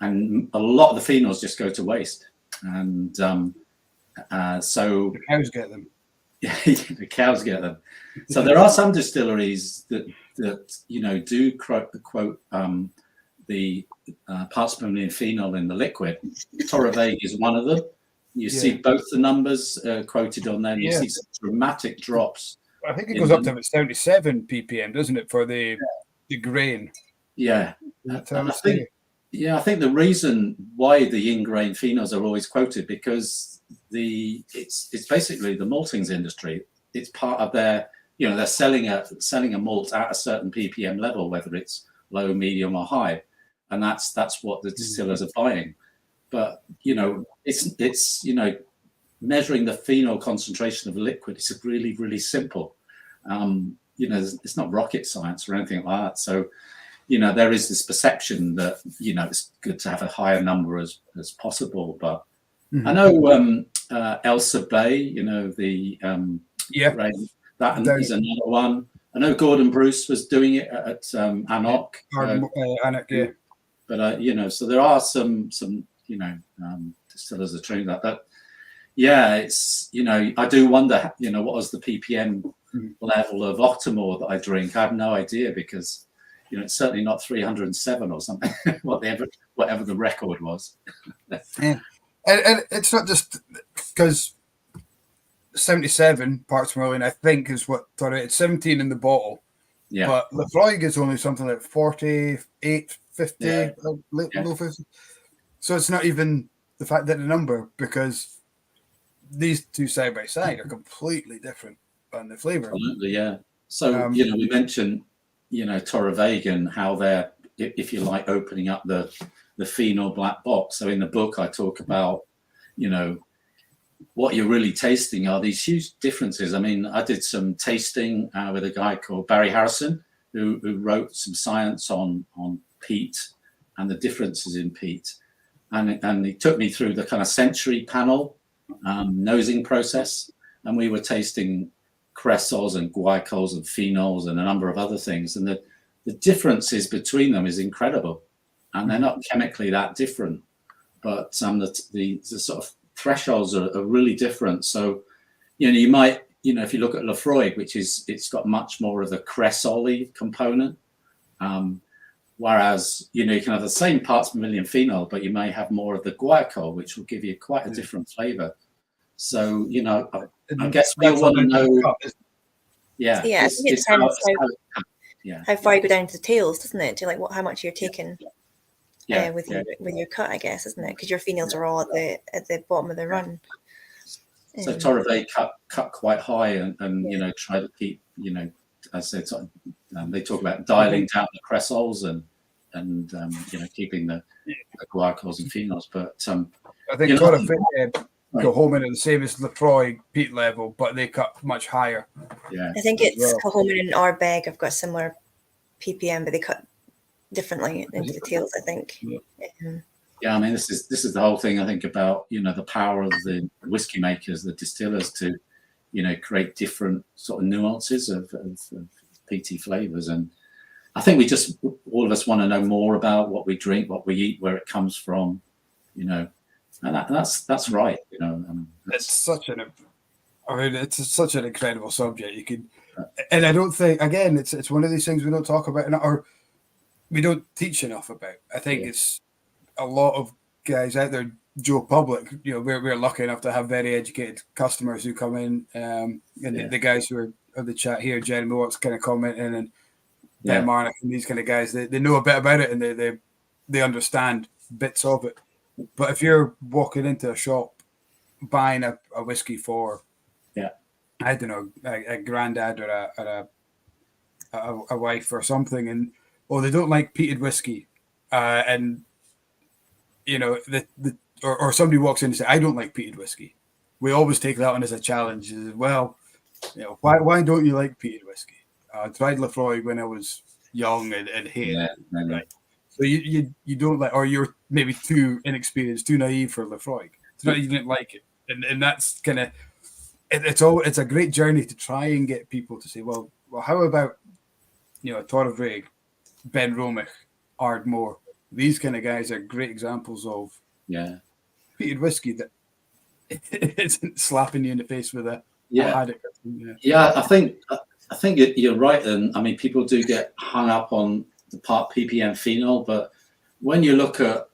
And a lot of the phenols just go to waste. And So The cows get them. the cows get them. So there are some distilleries that do quote the parts per million phenol in the liquid. Torrevieja is one of them. You see both the numbers quoted on there. And you see some dramatic drops. I think it goes up to about 77 ppm, doesn't it, for the grain? Yeah. I think the reason why the in-grain phenols are always quoted, because it's basically the maltings industry. It's part of their, they're selling a malt at a certain ppm level, whether it's low, medium, or high, and that's what the distillers are buying. But it's measuring the phenol concentration of a liquid is really, really simple. It's not rocket science or anything like that. So there is this perception that it's good to have a higher number as possible. But I know Elsa Bay, the that is another one. I know Gordon Bruce was doing it at Anok. Anok, but so there are some distillers are trying that. But it's I do wonder what was the ppm level of Octomore that I drink. I have no idea, because it's certainly not 307 or something, whatever the record was. And it's not just because 77 parts per million, I think, is what it's 17 in the bottle. Yeah. But Lefroy is only something like 48, 50, low 50. So it's not even the fact that the number, because these two side by side are completely different on the flavour. Absolutely, yeah. So we mentioned Torrevieja and how they're, if you like, opening up the phenol black box. So in the book I talk about what you're really tasting are these huge differences. I mean, I did some tasting with a guy called Barry Harrison who wrote some science on peat and the differences in peat, and he took me through the kind of century panel nosing process, and we were tasting cresols and glycols and phenols and a number of other things, and the differences between them is incredible, and they're not chemically that different, but the sort of thresholds are really different. So you might if you look at Lefroy, it's got much more of the cresol component, whereas you can have the same parts per million phenol, but you may have more of the guaiacol, which will give you quite a different flavor. So I guess we all want to know. How far you go down to the tails, doesn't it? To how much you're taking with your cut, I guess, isn't it? Because your phenols are all at the bottom of the run. So Torrevieja cut quite high and try to keep as I said, they talk about dialing down the cresols and keeping the glycols and phenols. But I think Torrevieja go home in at the same as Lefroy peat level, but they cut much higher. I think it's Cahoman and Ardbeg have got similar ppm, but they cut differently into the tails, I think. I mean, this is the whole thing, I think, about the power of the whiskey makers, the distillers, to create different sort of nuances of peaty flavors. And I think all of us want to know more about what we drink, what we eat, where it comes from, and that's right. It's such an incredible subject. You could, and I don't think, again, it's one of these things we don't talk about or we don't teach enough about. I think it's a lot of guys out there, Joe Public, we're lucky enough to have very educated customers who come in, and the guys who are on the chat here, Jeremy Watts kind of commenting, and Ben Marnick and these kind of guys, they know a bit about it and they understand bits of it. But if you're walking into a shop buying a whiskey for, I don't know, a granddad or a wife or something, and they don't like peated whiskey, and or somebody walks in and says, I don't like peated whiskey. We always take that one as a challenge. Well, why don't you like peated whiskey? I tried Lefroy when I was young and hated it. Right? So you don't like, or you're maybe too inexperienced, too naive for Lefroy. It's not you didn't like it, and that's kind of it's a great journey to try and get people to say, well, how about Torrevieja, Ben Romich, Ardmore? These kind of guys are great examples of peated whiskey that isn't slapping you in the face with a Yeah. haddock. Yeah, I think you're right, and I mean people do get hung up on the part ppm phenol, but when you look at,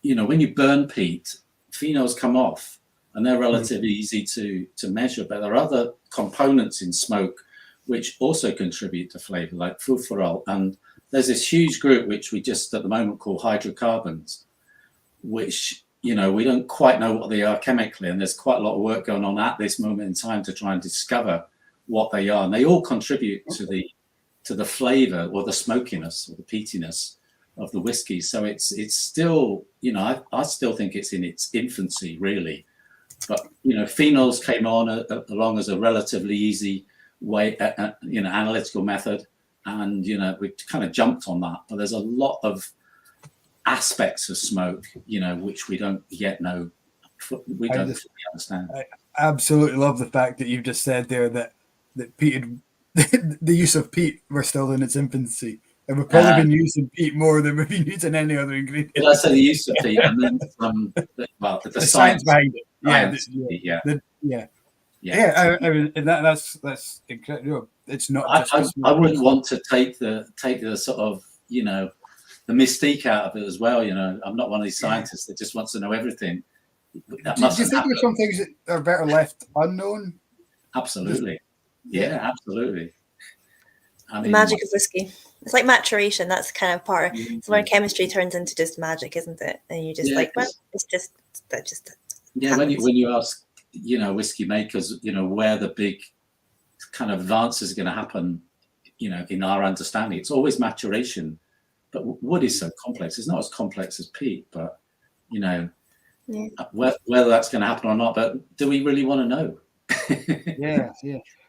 when you burn peat, phenols come off, and they're relatively easy to measure. But there are other components in smoke which also contribute to flavour, like furfural, and there's this huge group which we just at the moment call hydrocarbons, which we don't quite know what they are chemically, and there's quite a lot of work going on at this moment in time to try and discover what they are, and they all contribute to the flavour or the smokiness or the peatiness of the whiskey. So it's still, I still think it's in its infancy, really. But phenols came on along as a relatively easy way, analytical method, and we kind of jumped on that. But there's a lot of aspects of smoke, which we don't yet know. We don't fully understand. I absolutely love the fact that you've just said there that peated, the use of peat, we're still in its infancy. And we've probably been using peat more than we've been using any other ingredient. Well, I say the use of peat, and then the science behind it. That's incredible. It's not. I wouldn't want to take the sort of the mystique out of it as well. I'm not one of these scientists that just wants to know everything. Do you think there's some things that are better left unknown? Absolutely. Yeah, absolutely. The magic of whiskey. It's like maturation. That's kind of part. So when chemistry turns into just magic, isn't it? And you just it's just that just. Yeah, when you ask whiskey makers, where the big kind of advances are going to happen, in our understanding, it's always maturation. But wood is so complex. It's not as complex as peat, but whether that's going to happen or not. But do we really want to know? Yeah.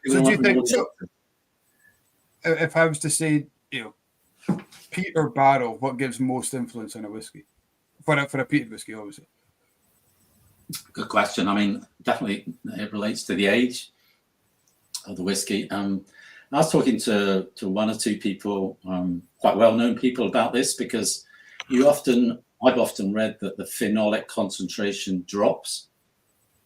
So do you think? If I was to say, peat or barrel, what gives most influence on a whiskey? For a peated whiskey, obviously. Good question. I mean, definitely it relates to the age of the whiskey. I was talking to one or two people, quite well-known people, about this, because I've often read that the phenolic concentration drops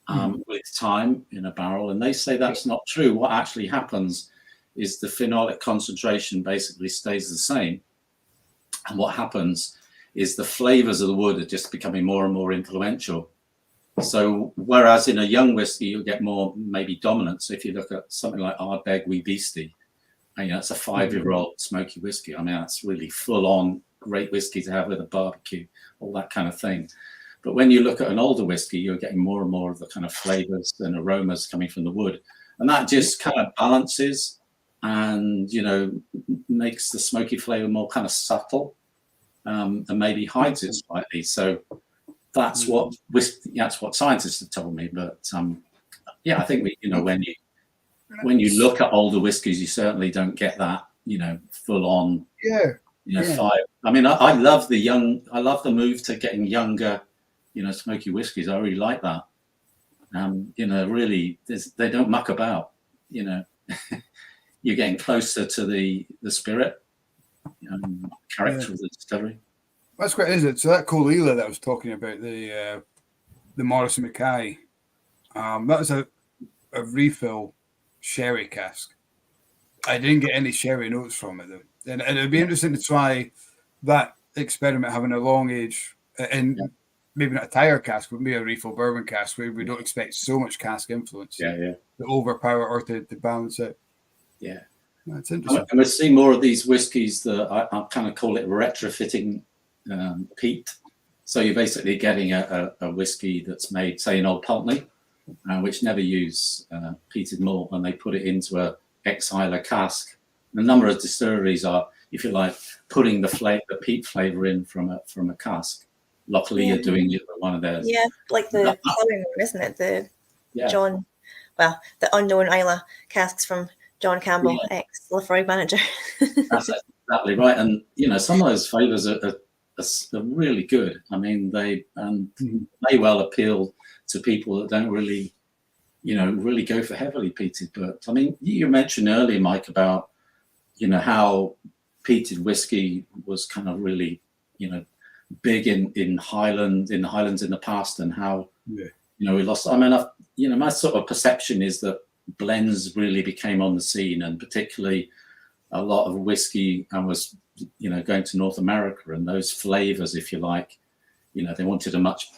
with time in a barrel, and they say that's not true. What actually happens is the phenolic concentration basically stays the same, and what happens is the flavors of the wood are just becoming more and more influential. So whereas in a young whiskey you'll get more maybe dominant. So if you look at something like Ardbeg Wee Beastie, it's a 5-year-old smoky whiskey. I mean, that's really full on great whiskey to have with a barbecue, all that kind of thing. But when you look at an older whiskey, you're getting more and more of the kind of flavors and aromas coming from the wood, and that just kind of balances and makes the smoky flavor more kind of subtle, and maybe hides it slightly. So that's what scientists have told me. But I think when you look at older whiskies, you certainly don't get that full on. Five. I mean, I love the move to getting younger, smoky whiskies. I really like that. Really, they don't muck about. You're getting closer to the spirit character of the distillery. That's great, isn't it? So that Colila that I was talking about, the Morrison Mackay, that was a refill sherry cask. I didn't get any sherry notes from it though, and it would be interesting to try that experiment, having a long age and maybe not a tire cask, but maybe a refill bourbon cask where we don't expect so much cask influence to overpower or to balance it. Yeah, that's interesting. And we're seeing more of these whiskies that I kind of call it retrofitting peat. So you're basically getting a whiskey that's made, say, in Old Pulteney, which never use peated malt, and they put it into a ex-Islay cask. And a number of distilleries are, if you like, putting the peat flavour in from a cask. Luckily, you're doing it with one of theirs. Yeah, like the Ploughing, isn't it? The unknown Islay casks from John Campbell, ex-Lefroy manager. That's exactly right. And some of those flavours are really good. I mean, they may well appeal to people that don't really, really go for heavily peated. But I mean, you mentioned earlier, Mike, about how peated whiskey was kind of really big in the Highlands in the past, and how we lost. I mean, my sort of perception is that blends really became on the scene, and particularly a lot of whiskey and was, going to North America, and those flavors, if you like, they wanted a much,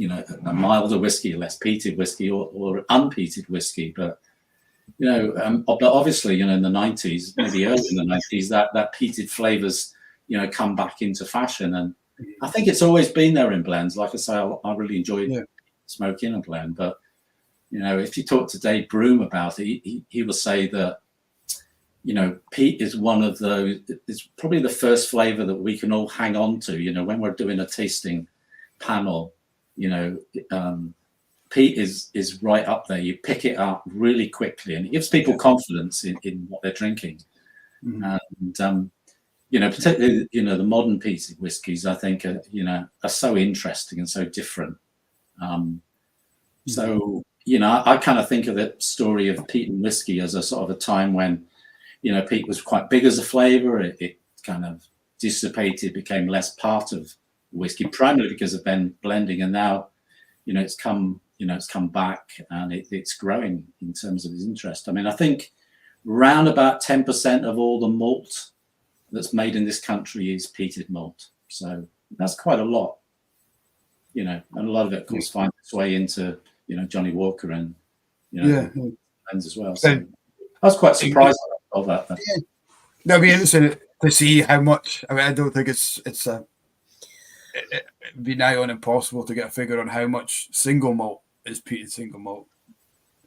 a milder whiskey, less peated whiskey, or unpeated whiskey. But, but obviously, in the 90s, maybe early in the 90s, that peated flavors, come back into fashion. And I think it's always been there in blends. Like I say, I really enjoyed smoking a blend. But, if you talk to Dave Broom about it, he will say that, peat is one of those, it's probably the first flavor that we can all hang on to, when we're doing a tasting panel, peat is right up there. You pick it up really quickly, and it gives people confidence in what they're drinking. And, particularly, the modern peated whiskies, I think, are so interesting and so different. So, I kind of think of the story of peat and whiskey as a sort of a time when, peat was quite big as a flavor. It kind of dissipated, became less part of whiskey, primarily because of blending. And now, it's come back, and it's growing in terms of its interest. I mean, I think round about 10% of all the malt that's made in this country is peated malt. So that's quite a lot, and a lot of it, of course, finds its way into, Johnny Walker and, blends as well. So I was quite surprised of that. Yeah. That'd be interesting to see how much. I mean, I don't think it'd be nigh on impossible to get a figure on how much single malt is peated single malt.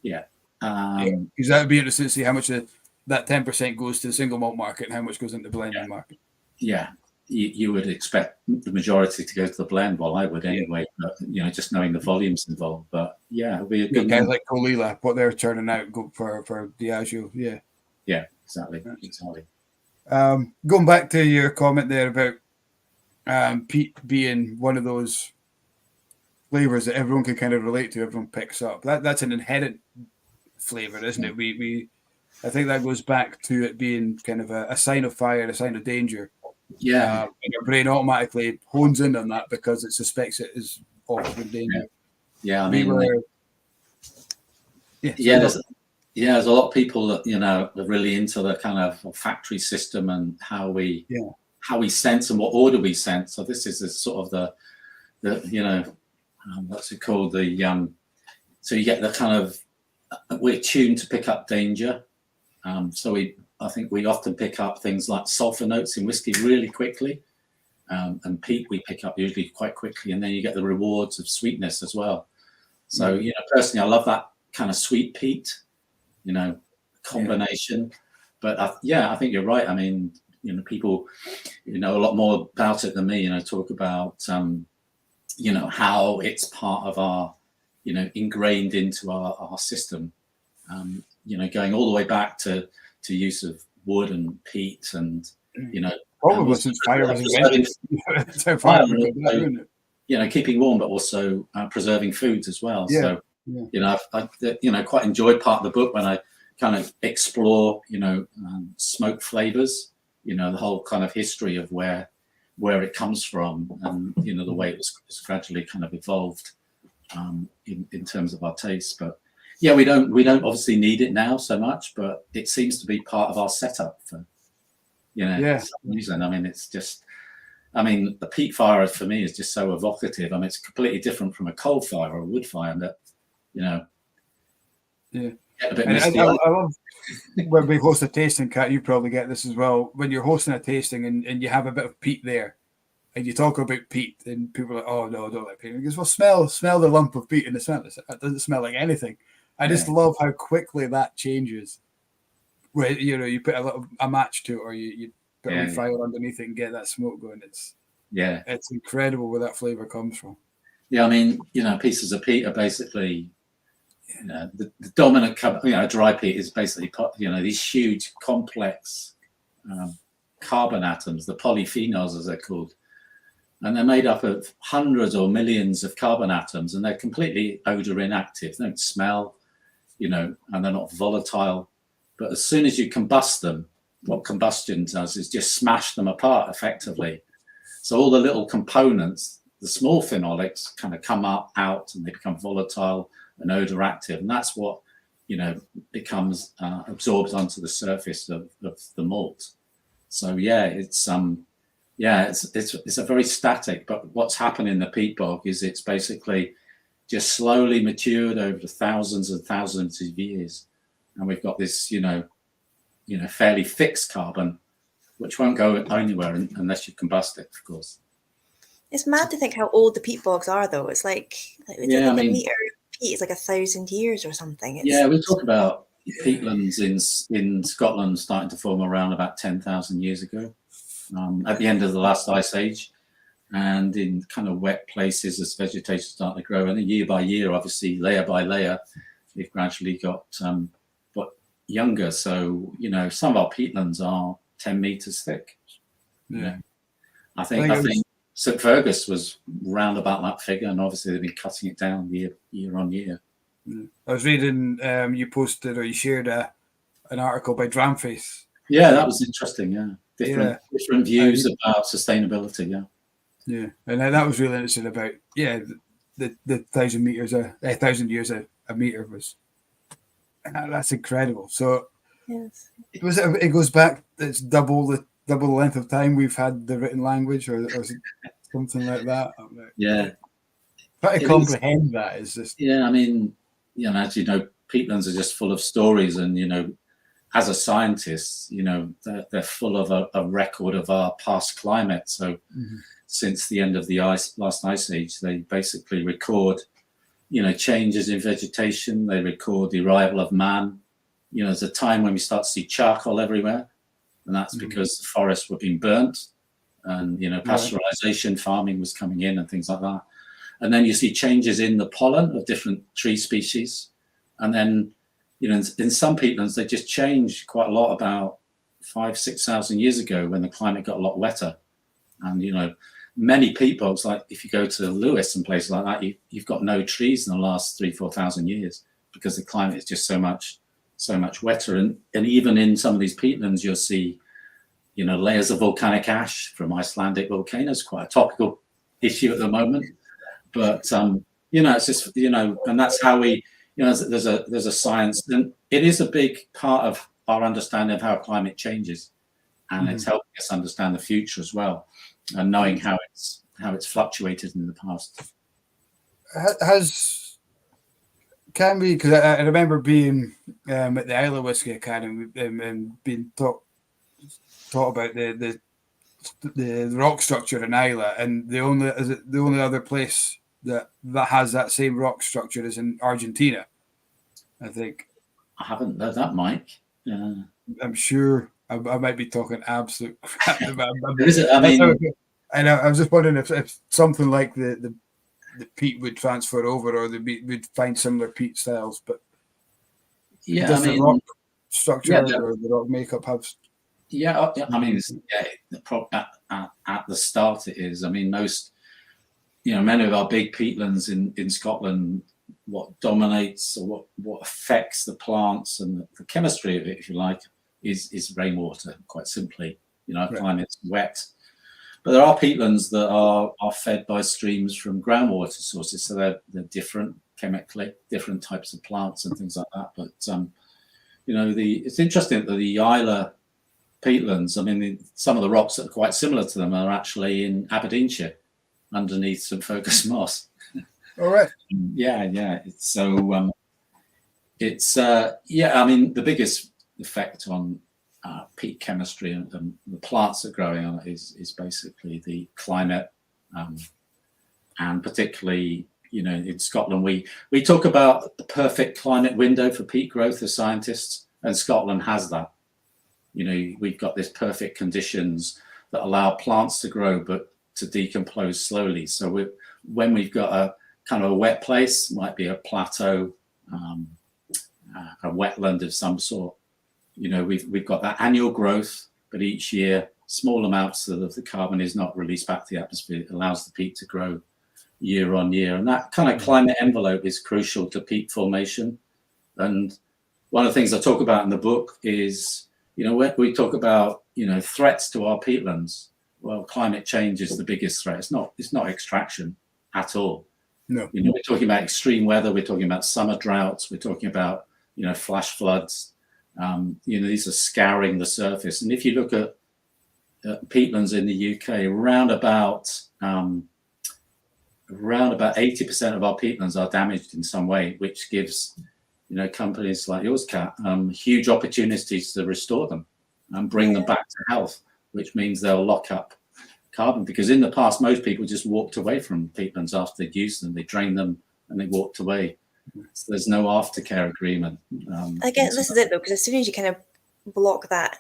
Yeah. Because that would be interesting to see how much of that 10% goes to the single malt market and how much goes into the blending market. Yeah. You would expect the majority to go to the blend. Well, I would anyway, but, just knowing the volumes involved. But yeah, it'll be a good guys like Colila, what they're turning out go for Diageo. Yeah. Yeah, exactly. Going back to your comment there about peat being one of those flavors that everyone can kind of relate to, everyone picks up. That's an inherent flavor, isn't it? I think that goes back to it being kind of a sign of fire, a sign of danger. Yeah. And your brain automatically hones in on that because it suspects it is offering danger. Yeah, I mean, there's a lot of people that are really into the kind of factory system and how we sense and what order we sense. So this is sort of the what's it called, so you get the kind of, we're tuned to pick up danger. I think we often pick up things like sulfur notes in whiskey really quickly, and peat we pick up usually quite quickly, and then you get the rewards of sweetness as well. So personally, I love that kind of sweet peat, combination. But I think you're right. I mean, people, a lot more about it than me. Talk about how it's part of our, ingrained into our system. Going all the way back to use of wood and peat and probably since fire was invented. Keeping warm, but also preserving foods as well. So I've quite enjoyed part of the book when I kind of explore smoke flavors, the whole kind of history of where it comes from, and the way it was gradually kind of evolved in terms of our taste. But yeah, we don't obviously need it now so much, but it seems to be part of our setup for some reason. I mean, it's just, the peat fire for me is just so evocative. I mean, it's completely different from a coal fire or a wood fire, that get a bit misty. I love when we host a tasting, Kat, you probably get this as well. When you're hosting a tasting and you have a bit of peat there, and you talk about peat, and people are like, "Oh no, don't like peat." And he goes, "Well, smell the lump of peat in the smell. It doesn't smell like anything." I just love how quickly that changes. Where you put a match to it, or you put a fire underneath it and get that smoke going. It's incredible where that flavor comes from. Yeah, I mean, pieces of peat are basically, the dominant, dry peat is basically, these huge complex carbon atoms, the polyphenols as they're called. And they're made up of hundreds or millions of carbon atoms, and they're completely odor inactive. They don't smell, and they're not volatile. But as soon as you combust them, what combustion does is just smash them apart effectively. So all the little components the small phenolics kind of come out and they become volatile and odor active, and that's what becomes absorbed onto the surface of the malt. So it's a very static. But what's happened in the peat bog is it's basically just slowly matured over the thousands and thousands of years, and we've got this fairly fixed carbon, which won't go anywhere unless you combust it, of course. It's mad to think how old the peat bogs are, though. It's like a meter of peat is like 1,000 years or something. We talk about peatlands in Scotland starting to form around about 10,000 years ago, at the end of the last ice age, and in kind of wet places as vegetation started to grow, and year by year, obviously layer by layer, we've gradually got younger. So some of our peatlands are 10 meters thick. I think St Fergus was round about that figure, and obviously they've been cutting it down year on year. I was reading you posted or you shared an article by Dramface. Yeah, that was interesting. Different views about sustainability. And that was really interesting about the 1,000 meters, 1,000 years a meter was. That's incredible. So it goes back. It's double the length of time we've had the written language, or something like that. Try to comprehend that is just. I mean, as you know, peatlands are just full of stories, and as a scientist, they're full of a record of our past climate. So since the end of the last ice age, they basically record changes in vegetation. They record the arrival of man. There's a time when we start to see charcoal everywhere, and that's because the forests were being burnt, and pasteurization, farming was coming in, and things like that. And then you see changes in the pollen of different tree species, and then in some peatlands they just changed quite a lot about 5,000-6,000 years ago when the climate got a lot wetter, and many peat bogs, like if you go to Lewis and places like that, you've got no trees in the last 3,000-4,000 years because the climate is just so much wetter. And even in some of these peatlands, you'll see, layers of volcanic ash from Icelandic volcanoes, quite a topical issue at the moment. But it's just and that's how we, there's a science, and it is a big part of our understanding of how climate changes, and it's helping us understand the future as well, and knowing how it's fluctuated in the past. Because I remember being at the Isla Whisky Academy and being taught about the rock structure in Isla, and the only other place that has that same rock structure is in Argentina, I think. I haven't heard that, Mike. I'm sure I might be talking absolute crap. I was just wondering if something like the peat would transfer over, or we'd find similar peat styles, but does the rock structure or the rock makeup have? At the start it is. I mean, most, many of our big peatlands in Scotland, what dominates or what affects the plants and the chemistry of it, if you like, is rainwater, quite simply. Our climate's wet. But there are peatlands that are fed by streams from groundwater sources, so they're different chemically, different types of plants and things like that. But it's interesting that the Isla peatlands, I mean, some of the rocks that are quite similar to them are actually in Aberdeenshire, underneath St Fergus Moss. All right. It's so. I mean, the biggest effect on peat chemistry and the plants that are growing on it is basically the climate, and particularly in Scotland we talk about the perfect climate window for peat growth as scientists, and Scotland has that. We've got this perfect conditions that allow plants to grow but to decompose slowly. So when we've got a kind of a wet place, might be a plateau, a wetland of some sort, we've got that annual growth, but each year small amounts of the carbon is not released back to the atmosphere. It allows the peat to grow year on year, and that kind of climate envelope is crucial to peat formation. And one of the things I talk about in the book is, when we talk about threats to our peatlands, well, climate change is the biggest threat. It's not extraction at all. No. You know, we're talking about extreme weather. We're talking about summer droughts. We're talking about, you know, flash floods. You know, these are scouring the surface. And if you look at peatlands in the UK, around about 80% of our peatlands are damaged in some way, which gives, you know, companies like yours, Kat, huge opportunities to restore them and bring them back to health, which means they'll lock up carbon. Because in the past, most people just walked away from peatlands after they'd used them. They drained them and they walked away. So there's no aftercare agreement. I guess this is it though, because as soon as you kind of block that,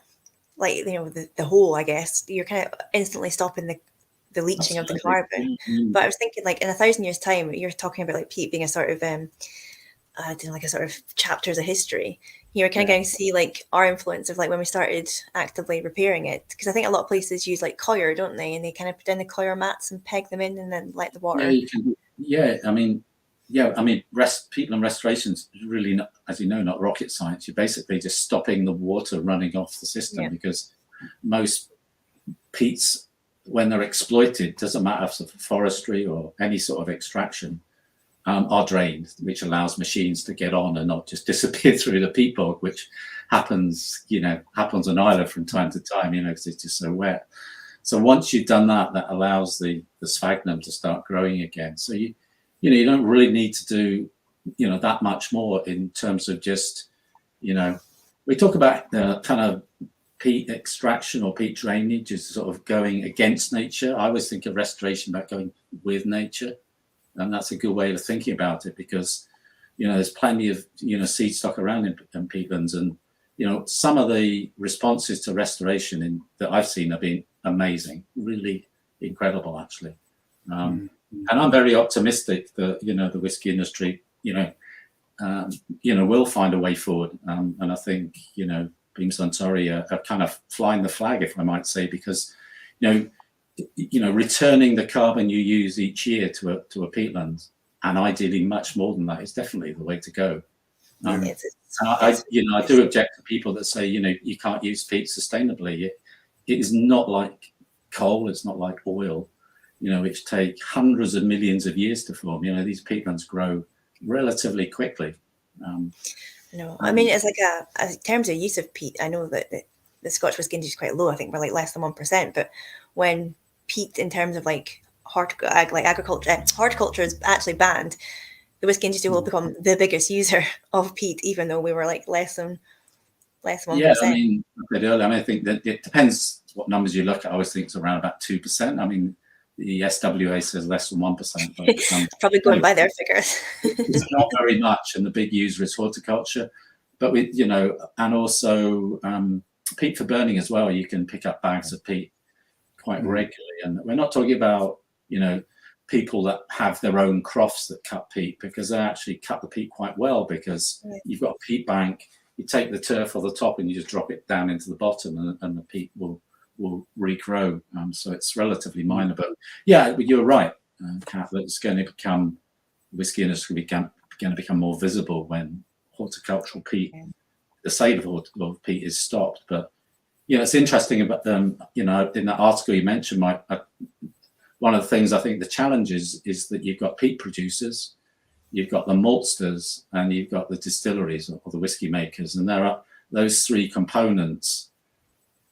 like, you know, the hole, I guess, you're kind of instantly stopping the leaching of the carbon. But I was thinking, like, in 1,000 years' time, you're talking about like peat being a sort of I don't know, like a sort of chapters of history. You're kind of going to see like our influence of like when we started actively repairing it, because I think a lot of places use like coir, don't they? And they kind of put down the coir mats and peg them in and then let the water. Peatland restoration is really not, as you know, not rocket science. You're basically just stopping the water running off the system, because most peats, when they're exploited, doesn't matter if it's forestry or any sort of extraction, are drained, which allows machines to get on and not just disappear through the peat bog, which happens on Ireland from time to time, you know, because it's just so wet. So once you've done that, that allows the sphagnum to start growing again. So you don't really need to do, you know, that much more in terms of just, you know, we talk about the kind of peat extraction or peat drainage is sort of going against nature. I always think of restoration about going with nature. And that's a good way of thinking about it, because, you know, there's plenty of, you know, seed stock around in peatlands. And, you know, some of the responses to restoration that I've seen have been amazing, really incredible, actually. And I'm very optimistic that, you know, the whiskey industry, will find a way forward. And I think, you know, Beam Suntory are kind of flying the flag, if I might say, because, returning the carbon you use each year to a peatland, and ideally much more than that, is definitely the way to go. I do object to people that say, you know, you can't use peat sustainably. It is not like coal. It's not like oil, you know, which take hundreds of millions of years to form. You know, these peatlands grow relatively quickly. I mean, it's like in terms of use of peat, I know that the Scotch whisky industry is quite low. I think we're like less than 1%. But when peat, in terms of like horticulture is actually banned, the whisky industry will become the biggest user of peat, even though we were like less than 1%. Yeah, I mean, I think that it depends what numbers you look at. I always think it's around about 2%. I mean, the SWA says less than 1%. But, probably going by their figures. It's not very much, and the big user is horticulture. But and also peat for burning as well. You can pick up bags of peat quite regularly, and we're not talking about, you know, people that have their own crofts that cut peat, because they actually cut the peat quite well, because you've got a peat bank. You take the turf off the top and you just drop it down into the bottom, and the peat will regrow. So it's relatively minor, but yeah, you're right, Kath, that it's going to become, whiskey industry going to become more visible when horticultural peat, the sale of peat is stopped. But it's interesting about in that article you mentioned, Mike, one of the things I think the challenge is that you've got peat producers, you've got the maltsters, and you've got the distilleries or the whiskey makers, and there are those three components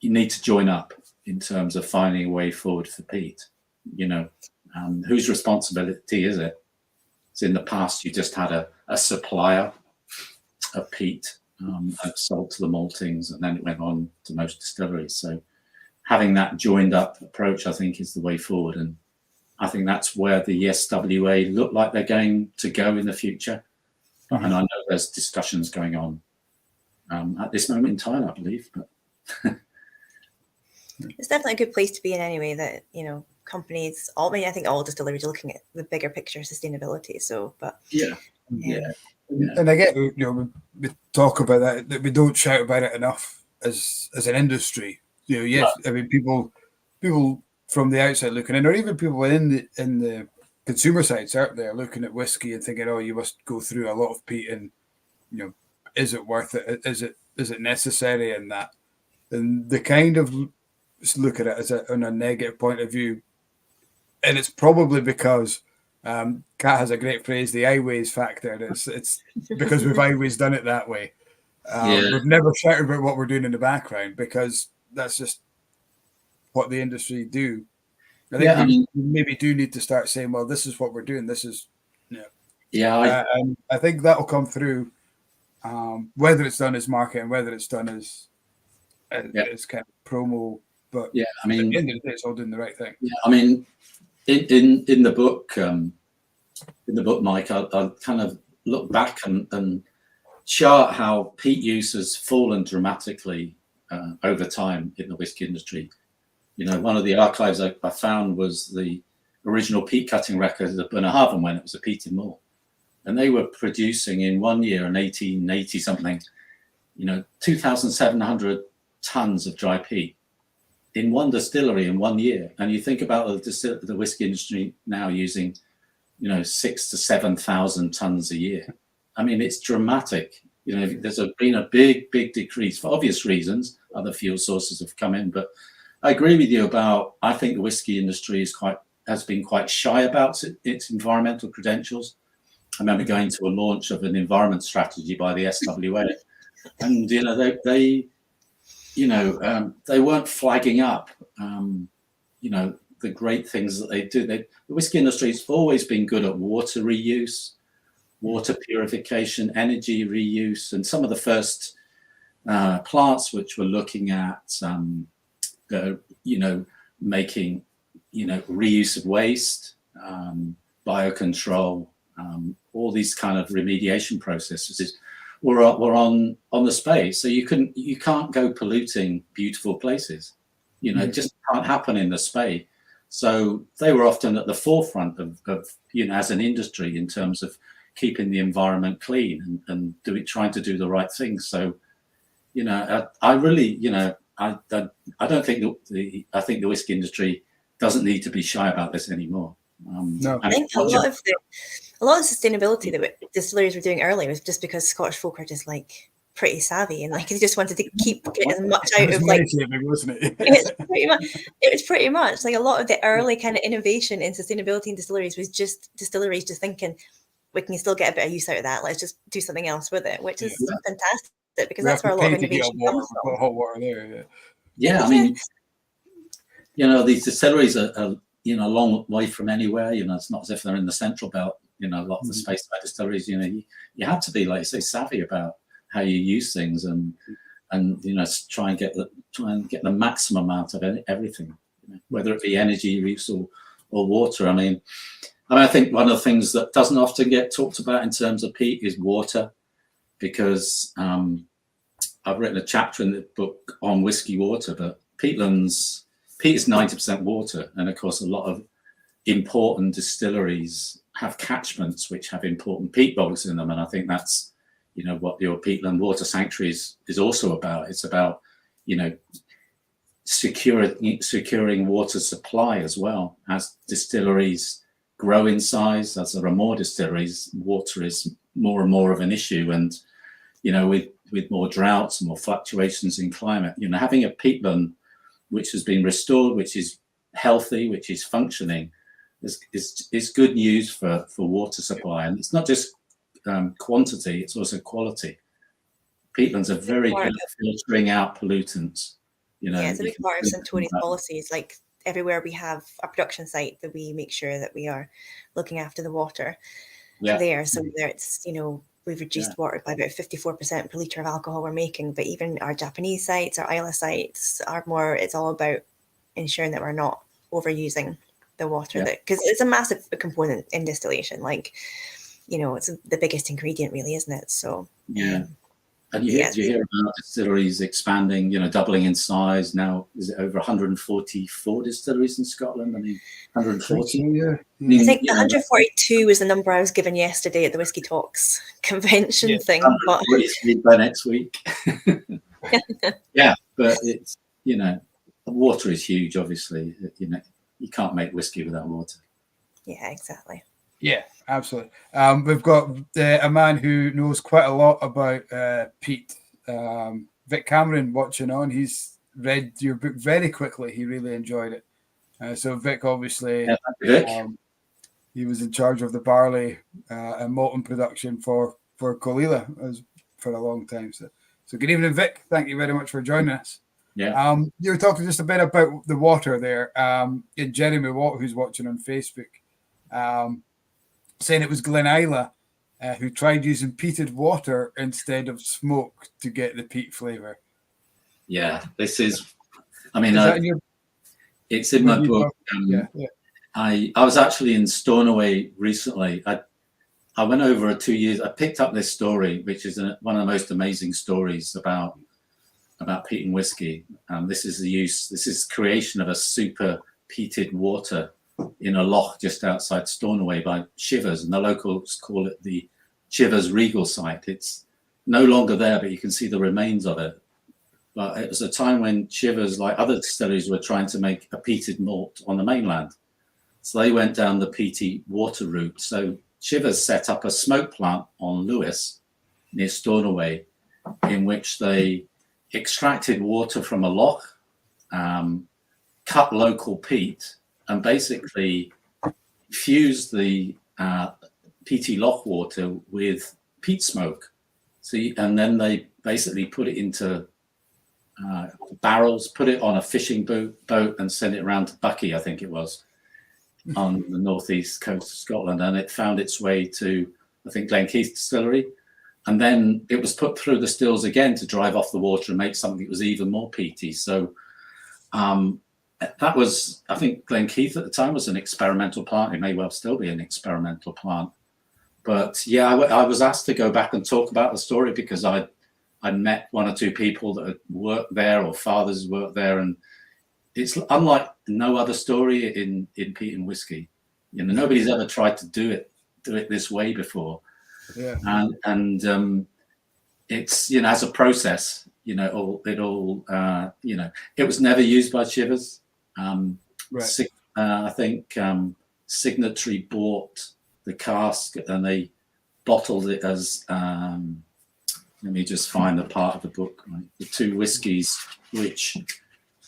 you need to join up in terms of finding a way forward for peat. Whose responsibility is it? So in the past, you just had a supplier of peat sold to the maltings, and then it went on to most distilleries. So having that joined up approach, I think, is the way forward. And I think that's where the SWA look like they're going to go in the future. And I know there's discussions going on at this moment in time, I believe. But it's definitely a good place to be in anyway, that, companies, I think all distilleries are looking at the bigger picture of sustainability. So, but yeah. And I get, we talk about that we don't shout about it enough as an industry. I mean, people from the outside looking in, or even people in the consumer sides out there looking at whiskey and thinking, oh, you must go through a lot of peat, and is it worth it? Is it necessary? And that, and the kind of just look at it as on a negative point of view. And it's probably because Kat has a great phrase, the highways factor. It's because we've always done it that way. We've never shouted about what we're doing in the background because that's just what the industry do. I think we maybe do need to start saying, well, this is what we're doing. This is, and I think that'll come through, whether it's done as marketing, whether it's done as kind of promo. But I mean, at the end of the day, it's all doing the right thing. Yeah, I mean, in the book, Mike, I kind of look back and chart how peat use has fallen dramatically over time in the whiskey industry. You know, one of the archives I found was the original peat cutting record of Bunnahabhain when it was a peated malt. And they were producing in 1 year in 1880 something, 2,700 tons of dry peat in one distillery in 1 year. And you think about the whiskey industry now using, 6,000 to 7,000 tons a year. I mean, it's dramatic. There's been a big decrease for obvious reasons. Other fuel sources have come in, but I agree with you about, I think the whiskey industry has been quite shy about its environmental credentials. I remember going to a launch of an environment strategy by the SWA, and they weren't flagging up, the great things that they do. The whiskey industry has always been good at water reuse, water purification, energy reuse, and some of the first plants which were looking at, making, reuse of waste, biocontrol, all these kind of remediation processes were on the space. So you can't go polluting beautiful places. It just can't happen in the space. So they were often at the forefront of as an industry in terms of keeping the environment clean and trying to do the right thing. So, I really, I don't think I think the whiskey industry doesn't need to be shy about this anymore. No, I think a lot of the sustainability that distilleries were doing early was just because Scottish folk are just like pretty savvy and like they just wanted to keep getting as much out of like. Wasn't it? It was pretty much like a lot of the early kind of innovation in sustainability in distilleries was just distilleries just thinking we can still get a bit of use out of that. Let's just do something else with it, which is fantastic because that's where a lot of innovation comes from. Hot water there, I mean, these distilleries are a long way from anywhere. It's not as if they're in the central belt. A lot of the space-side distilleries, you have to be, like you say, savvy about how you use things and try and get the maximum amount of everything, whether it be energy use or water. I mean, I think one of the things that doesn't often get talked about in terms of peat is water, because I've written a chapter in the book on whiskey water, but peat is 90% water. And of course, a lot of important distilleries have catchments which have important peat bogs in them. And I think that's, what your peatland water sanctuary is also about. It's about, securing water supply as well. As distilleries grow in size, as there are more distilleries, water is more and more of an issue. And, with more droughts and more fluctuations in climate, having a peatland which has been restored, which is healthy, which is functioning, is good news for water supply. And it's not just quantity, it's also quality. Peatlands are very good at filtering out pollutants. It's a big part of Suntory's policies. Like everywhere we have a production site, that we make sure that we are looking after the water there. So whether it's, we've reduced water by about 54% per litre of alcohol we're making, but even our Japanese sites, our Isla sites are more, it's all about ensuring that we're not overusing the water, because it's a massive component in distillation. Like, it's the biggest ingredient really, isn't it? So and you hear about distilleries expanding, doubling in size. Now is it over 144 distilleries in Scotland? I mean, 140. Yeah. I think 142 was the number I was given yesterday at the Whisky Talks convention thing. But by next week. But it's water is huge. Obviously, you can't make whiskey without water. Yeah, exactly. Yeah, absolutely. We've got a man who knows quite a lot about peat. Vic Cameron watching on. He's read your book very quickly. He really enjoyed it. So Vic, obviously, Yeah, thank you, Vic. He was in charge of the barley and malting production for Colila for a long time. So good evening, Vic. Thank you very much for joining us. Yeah. You were talking just a bit about the water there. Jeremy Watt, who's watching on Facebook, saying it was Glen Isla who tried using peated water instead of smoke to get the peat flavour. Yeah, this is. I mean, it's in my book. Yeah. I was actually in Stornoway recently. I went over 2 years. I picked up this story, which is one of the most amazing stories about peat and whiskey. This is creation of a super peated water in a loch just outside Stornoway by Shivers, and the locals call it the Shivers Regal site. It's no longer there, but you can see the remains of it. But it was a time when Shivers, like other distilleries, were trying to make a peated malt on the mainland. So they went down the peaty water route. So Shivers set up a smoke plant on Lewis near Stornoway, in which they extracted water from a loch, cut local peat, and basically fused the peaty loch water with peat smoke. And then they basically put it into barrels, put it on a fishing boat, and sent it around to Bucky, I think it was, on the northeast coast of Scotland, and it found its way to, I think, Glenkeith Distillery, and then it was put through the stills again to drive off the water and make something that was even more peaty. So that was, I think, Glenkeith at the time was an experimental plant. It may well still be an experimental plant, but yeah, I was asked to go back and talk about the story because I met one or two people that had worked there or fathers worked there, and it's unlike no other story in peat and whiskey. You know, nobody's ever tried to do it this way before. Yeah. And it's, you know, as a process, you know, it was never used by Shivers. Right. I think Signatory bought the cask and they bottled it as let me just find the part of the book, right? The two whiskies which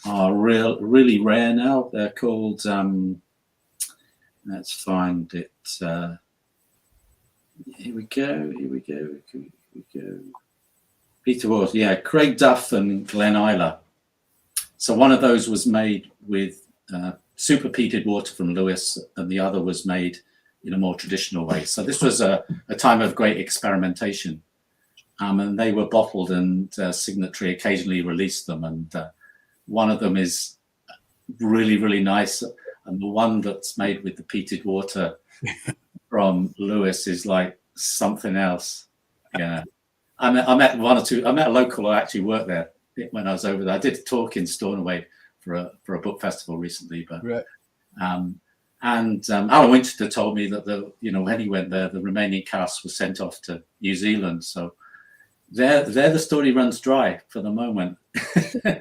are really rare now. They're called let's find it. Here we go. Peter Ward, yeah, Craig Duff and Glen Isla. So one of those was made with super peated water from Lewis, and the other was made in a more traditional way. So this was a time of great experimentation. And they were bottled, and Signatory occasionally released them. And one of them is really, really nice. And the one that's made with the peated water from Lewis is like something else. Yeah. I met one or two. I met a local who actually worked there when I was over there. I did a talk in Stornoway for a book festival recently. But right. Alan Winchester told me that when he went there, the remaining cast was sent off to New Zealand. So there the story runs dry for the moment. We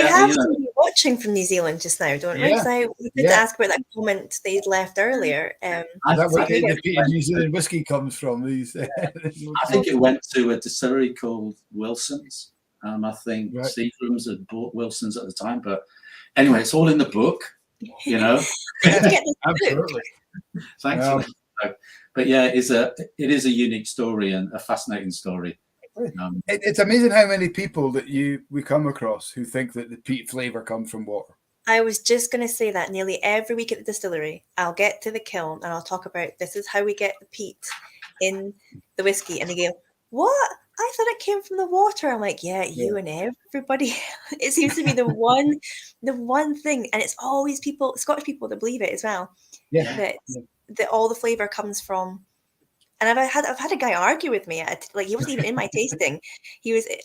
have to be watching from New Zealand just now, don't we? So we did ask about that comment that you'd left earlier. Is that where the New Zealand whiskey comes from? I think it went to a distillery called Wilson's. I think Seagram's had bought Wilson's at the time, but anyway, it's all in the book. You know, absolutely. Thanks for that. But yeah, it is a unique story and a fascinating story. It's amazing how many people that we come across who think that the peat flavour comes from water. I was just going to say that nearly every week at the distillery, I'll get to the kiln and I'll talk about this is how we get the peat in the whiskey, and they go, "What? I thought it came from the water." I'm like, "Yeah, you and everybody." It seems to be the one thing, and it's always Scottish people that believe it as well. Yeah. That all the flavour comes from. And I've had a guy argue with me. He wasn't even in my tasting.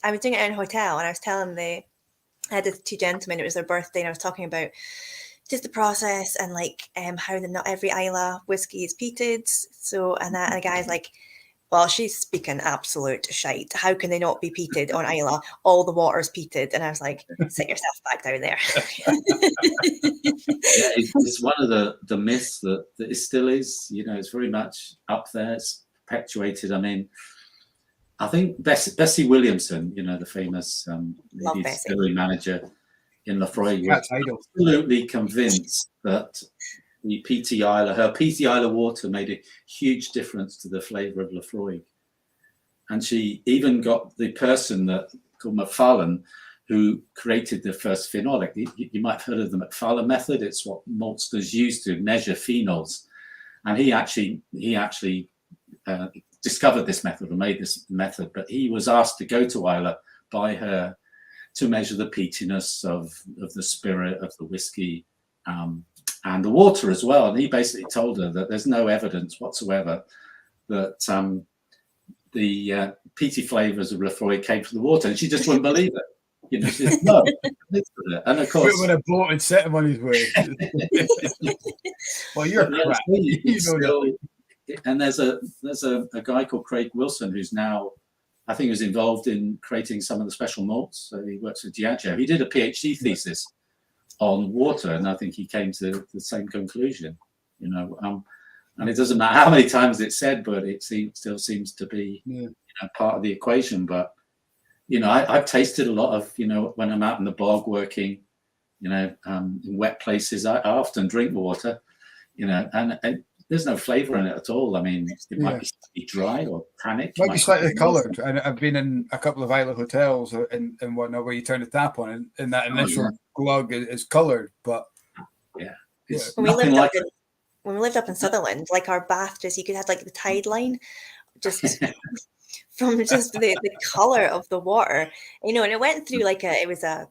I was doing it in a hotel, and I was telling I had the two gentlemen. It was their birthday, and I was talking about just the process and how not every Islay whiskey is peated. So and a guy's like, "Well, she's speaking absolute shite. How can they not be peated on Islay? All the water's peated." And I was like, "Sit yourself back down there." It's one of the myths that it still is. You know, it's very much up there. It's perpetuated. I mean, I think Bessie Williamson, the famous Love Bessie. distillery manager in Lefroy, was Cat's idol. absolutely convinced that the Peaty Isla, her Peaty Isla water made a huge difference to the flavour of Lefroy. And she even got the person called McFarlane, who created the first phenolic. You might have heard of the McFarlane method. It's what maltsters use to measure phenols. And he actually discovered this method or made this method, but he was asked to go to Isla by her to measure the peatiness of the spirit, of the whiskey, and the water as well. And he basically told her that there's no evidence whatsoever that the peaty flavours of Lefroy came from the water, and she just wouldn't believe it. She said, no. And of course, with a boat and set him on his way. Well, you're crap. And there's a guy called Craig Wilson who's now, I think, was involved in creating some of the special malts. So he works with Diageo. He did a PhD thesis on water, and I think he came to the same conclusion. And it doesn't matter how many times it's said, but it still seems to be part of the equation. But I've tasted a lot of when I'm out in the bog working, in wet places. I often drink water, and there's no flavour in it at all. I mean, it might be slightly dry or tannic. Might be slightly coloured. And I've been in a couple of Isla hotels and whatnot where you turn the tap on and that initial glug is coloured, but it's when we nothing lived like when we lived up in Sutherland, like our bath, just you could have like the tide line, just from just the color of the water, and it went through like it was a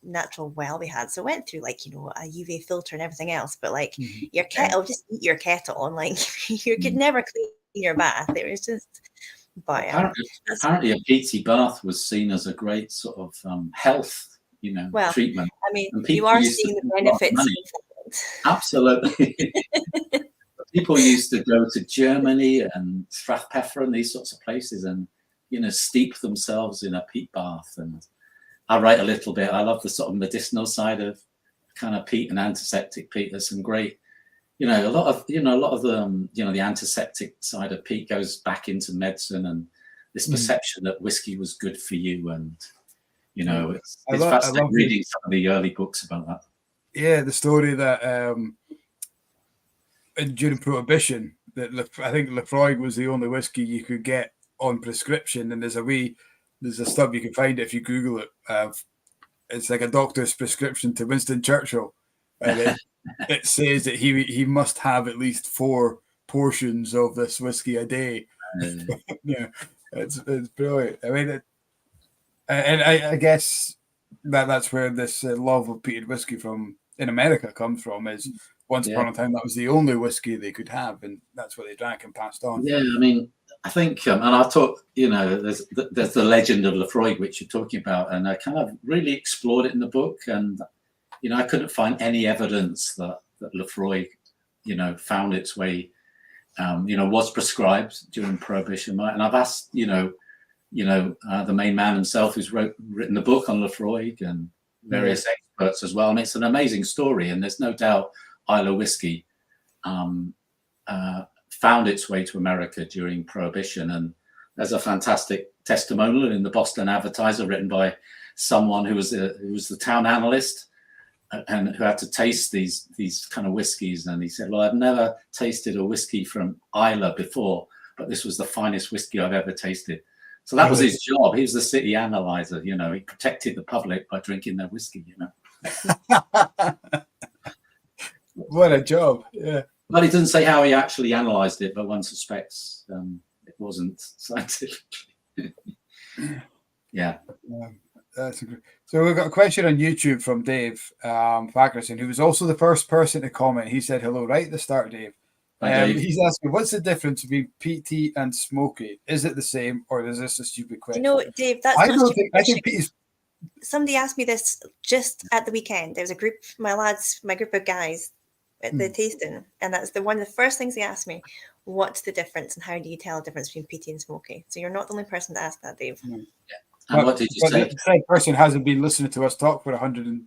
natural well we had, so it went through like a UV filter and everything else, but like your kettle, just eat your kettle, and like you could never clean your bath. It was just, but apparently a peaty bath was seen as a great sort of health treatment. I mean, you are seeing the benefits. Absolutely. People used to go to Germany and Strathpeffer and these sorts of places and steep themselves in a peat bath. And I write a little bit. I love the sort of medicinal side of kind of peat and antiseptic peat. There's some great, a lot of the antiseptic side of peat goes back into medicine and this perception that whiskey was good for you. And it's fascinating reading some of the early books about that. Yeah, the story that during Prohibition, that I think Lefroy was the only whiskey you could get on prescription, and there's a stub you can find it if you Google it. It's like a doctor's prescription to Winston Churchill, and it says that he must have at least 4 portions of this whiskey a day. It's brilliant. I mean, I guess that's where this love of peated whiskey in America comes from. Is once upon a time that was the only whiskey they could have, and that's what they drank and passed on. Yeah, I mean, I think, and I talk, there's the legend of Lefroy, which you're talking about, and I kind of really explored it in the book, and I couldn't find any evidence that Lefroy, found its way, was prescribed during Prohibition. And I've asked, the main man himself who's written the book on Lefroy and various experts as well. I mean, it's an amazing story, and there's no doubt Isla whiskey found its way to America during Prohibition. And there's a fantastic testimonial in the Boston Advertiser written by someone who was the town analyst and who had to taste these kind of whiskies. And he said, well, I've never tasted a whiskey from Isla before, but this was the finest whiskey I've ever tasted. So that was his job. He was the city analyzer, he protected the public by drinking their whiskey, What a job. Yeah. Well, he doesn't say how he actually analysed it, but one suspects it wasn't scientifically. Yeah. So we've got a question on YouTube from Dave Fagerson, who was also the first person to comment. He said hello right at the start, Dave. He's asking, what's the difference between Peat and Smoky? Is it the same, or is this a stupid question? Dave, that's I think Peat is. Somebody asked me this just at the weekend. There was a group, my group of guys at the tasting, and that's one of the first things they asked me. What's the difference, and how do you tell the difference between Peat and Smoky? So you're not the only person to ask that, Dave. Yeah. And what did you say? The same person hasn't been listening to us talk for 100 and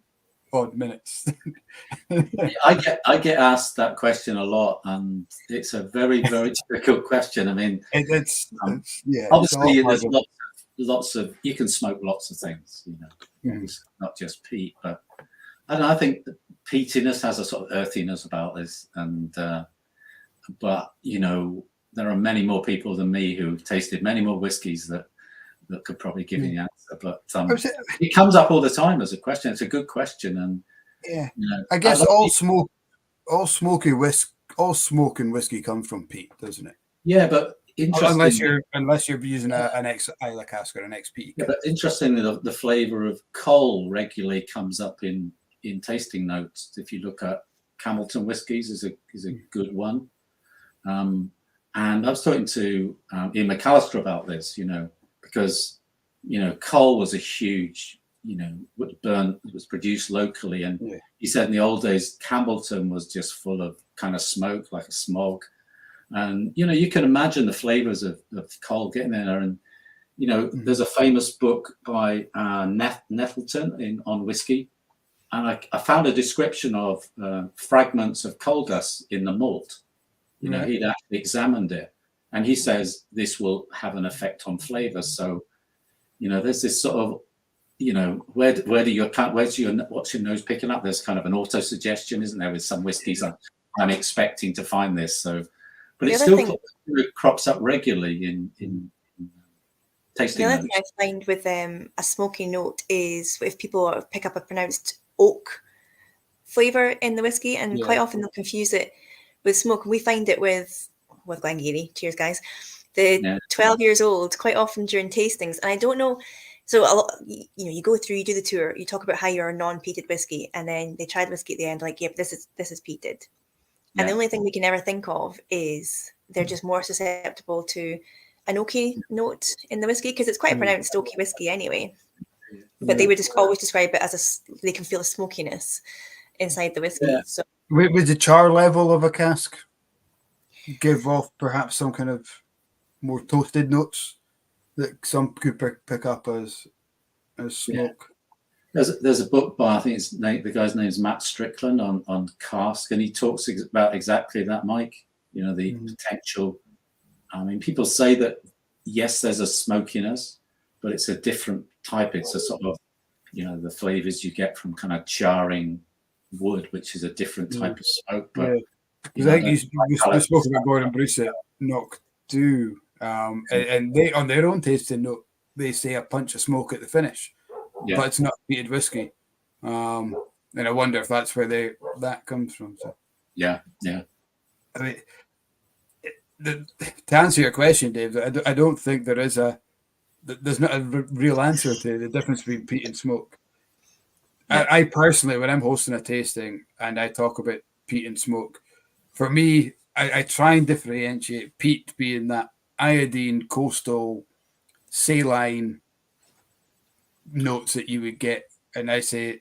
odd minutes. I get asked that question a lot, and it's a very, very difficult question. I mean, it's yeah, it's a lot obviously there's harder. lots of you can smoke lots of things, you know, Mhm. not just peat, but I don't know, I think the peatiness has a sort of earthiness about this, and but you know, there are many more people than me who've tasted many more whiskies that could probably give you the answer. But I was- it comes up all the time as a question. It's a good question, and yeah, you know, I guess all smoke and whiskey come from peat, doesn't it? yeah, but Unless interesting. you're using an ex Isla cask or an ex peat. Yeah, but interestingly, the flavour of coal regularly comes up in tasting notes. If you look at Camilton whiskies, is a good one. And I was talking to Ian McAllister about this, you know, because you know coal was a huge, you know, it was produced locally, and he said in the old days Campbellton was just full of kind of smoke, like a smog, and you know you can imagine the flavours of coal getting there. And you know, there's a famous book by Nettleton on whiskey, and I found a description of fragments of coal dust in the malt. You know, he'd actually examined it, and he says this will have an effect on flavour. So, you know, there's this sort of, you know, what's your nose picking up? There's kind of an auto suggestion, isn't there, with some whiskies? I'm expecting to find this. So, but it still crops up regularly in tasting. The other thing I find with a smoky note is if people pick up a pronounced oak flavour in the whiskey, and quite often they'll confuse it with smoke. We find it with Glengarry. Cheers, guys. The 12 years old, quite often during tastings, and I don't know. So a lot, you know, you go through, you do the tour, you talk about how you're a non-peated whiskey, and then they try the whiskey at the end, like, yeah, but this is peated. And the only thing we can ever think of is they're just more susceptible to an oaky note in the whiskey, because it's quite a pronounced oaky whiskey anyway. But they would just always describe it as they can feel a smokiness inside the whiskey. Yeah. So with the char level of a cask give off perhaps some kind of more toasted notes that some could pick up as smoke. There's a book by, I think the guy's name is Matt Strickland on cask, and he talks about exactly that, Mike. You know, the potential. I mean, people say that yes, there's a smokiness, but it's a different type. It's a sort of, you know, the flavors you get from kind of charring wood, which is a different type of smoke. But because I think we spoke about Gordon Bruce at Knock too, and they on their own tasting note they say a punch of smoke at the finish, but it's not peated whiskey, and I wonder if that's where that comes from. So yeah. I mean, to answer your question, Dave, I don't think there's not a real answer to the difference between peat and smoke. I personally, when I'm hosting a tasting and I talk about peat and smoke, for me, I try and differentiate peat being that iodine, coastal, saline notes that you would get. And I say,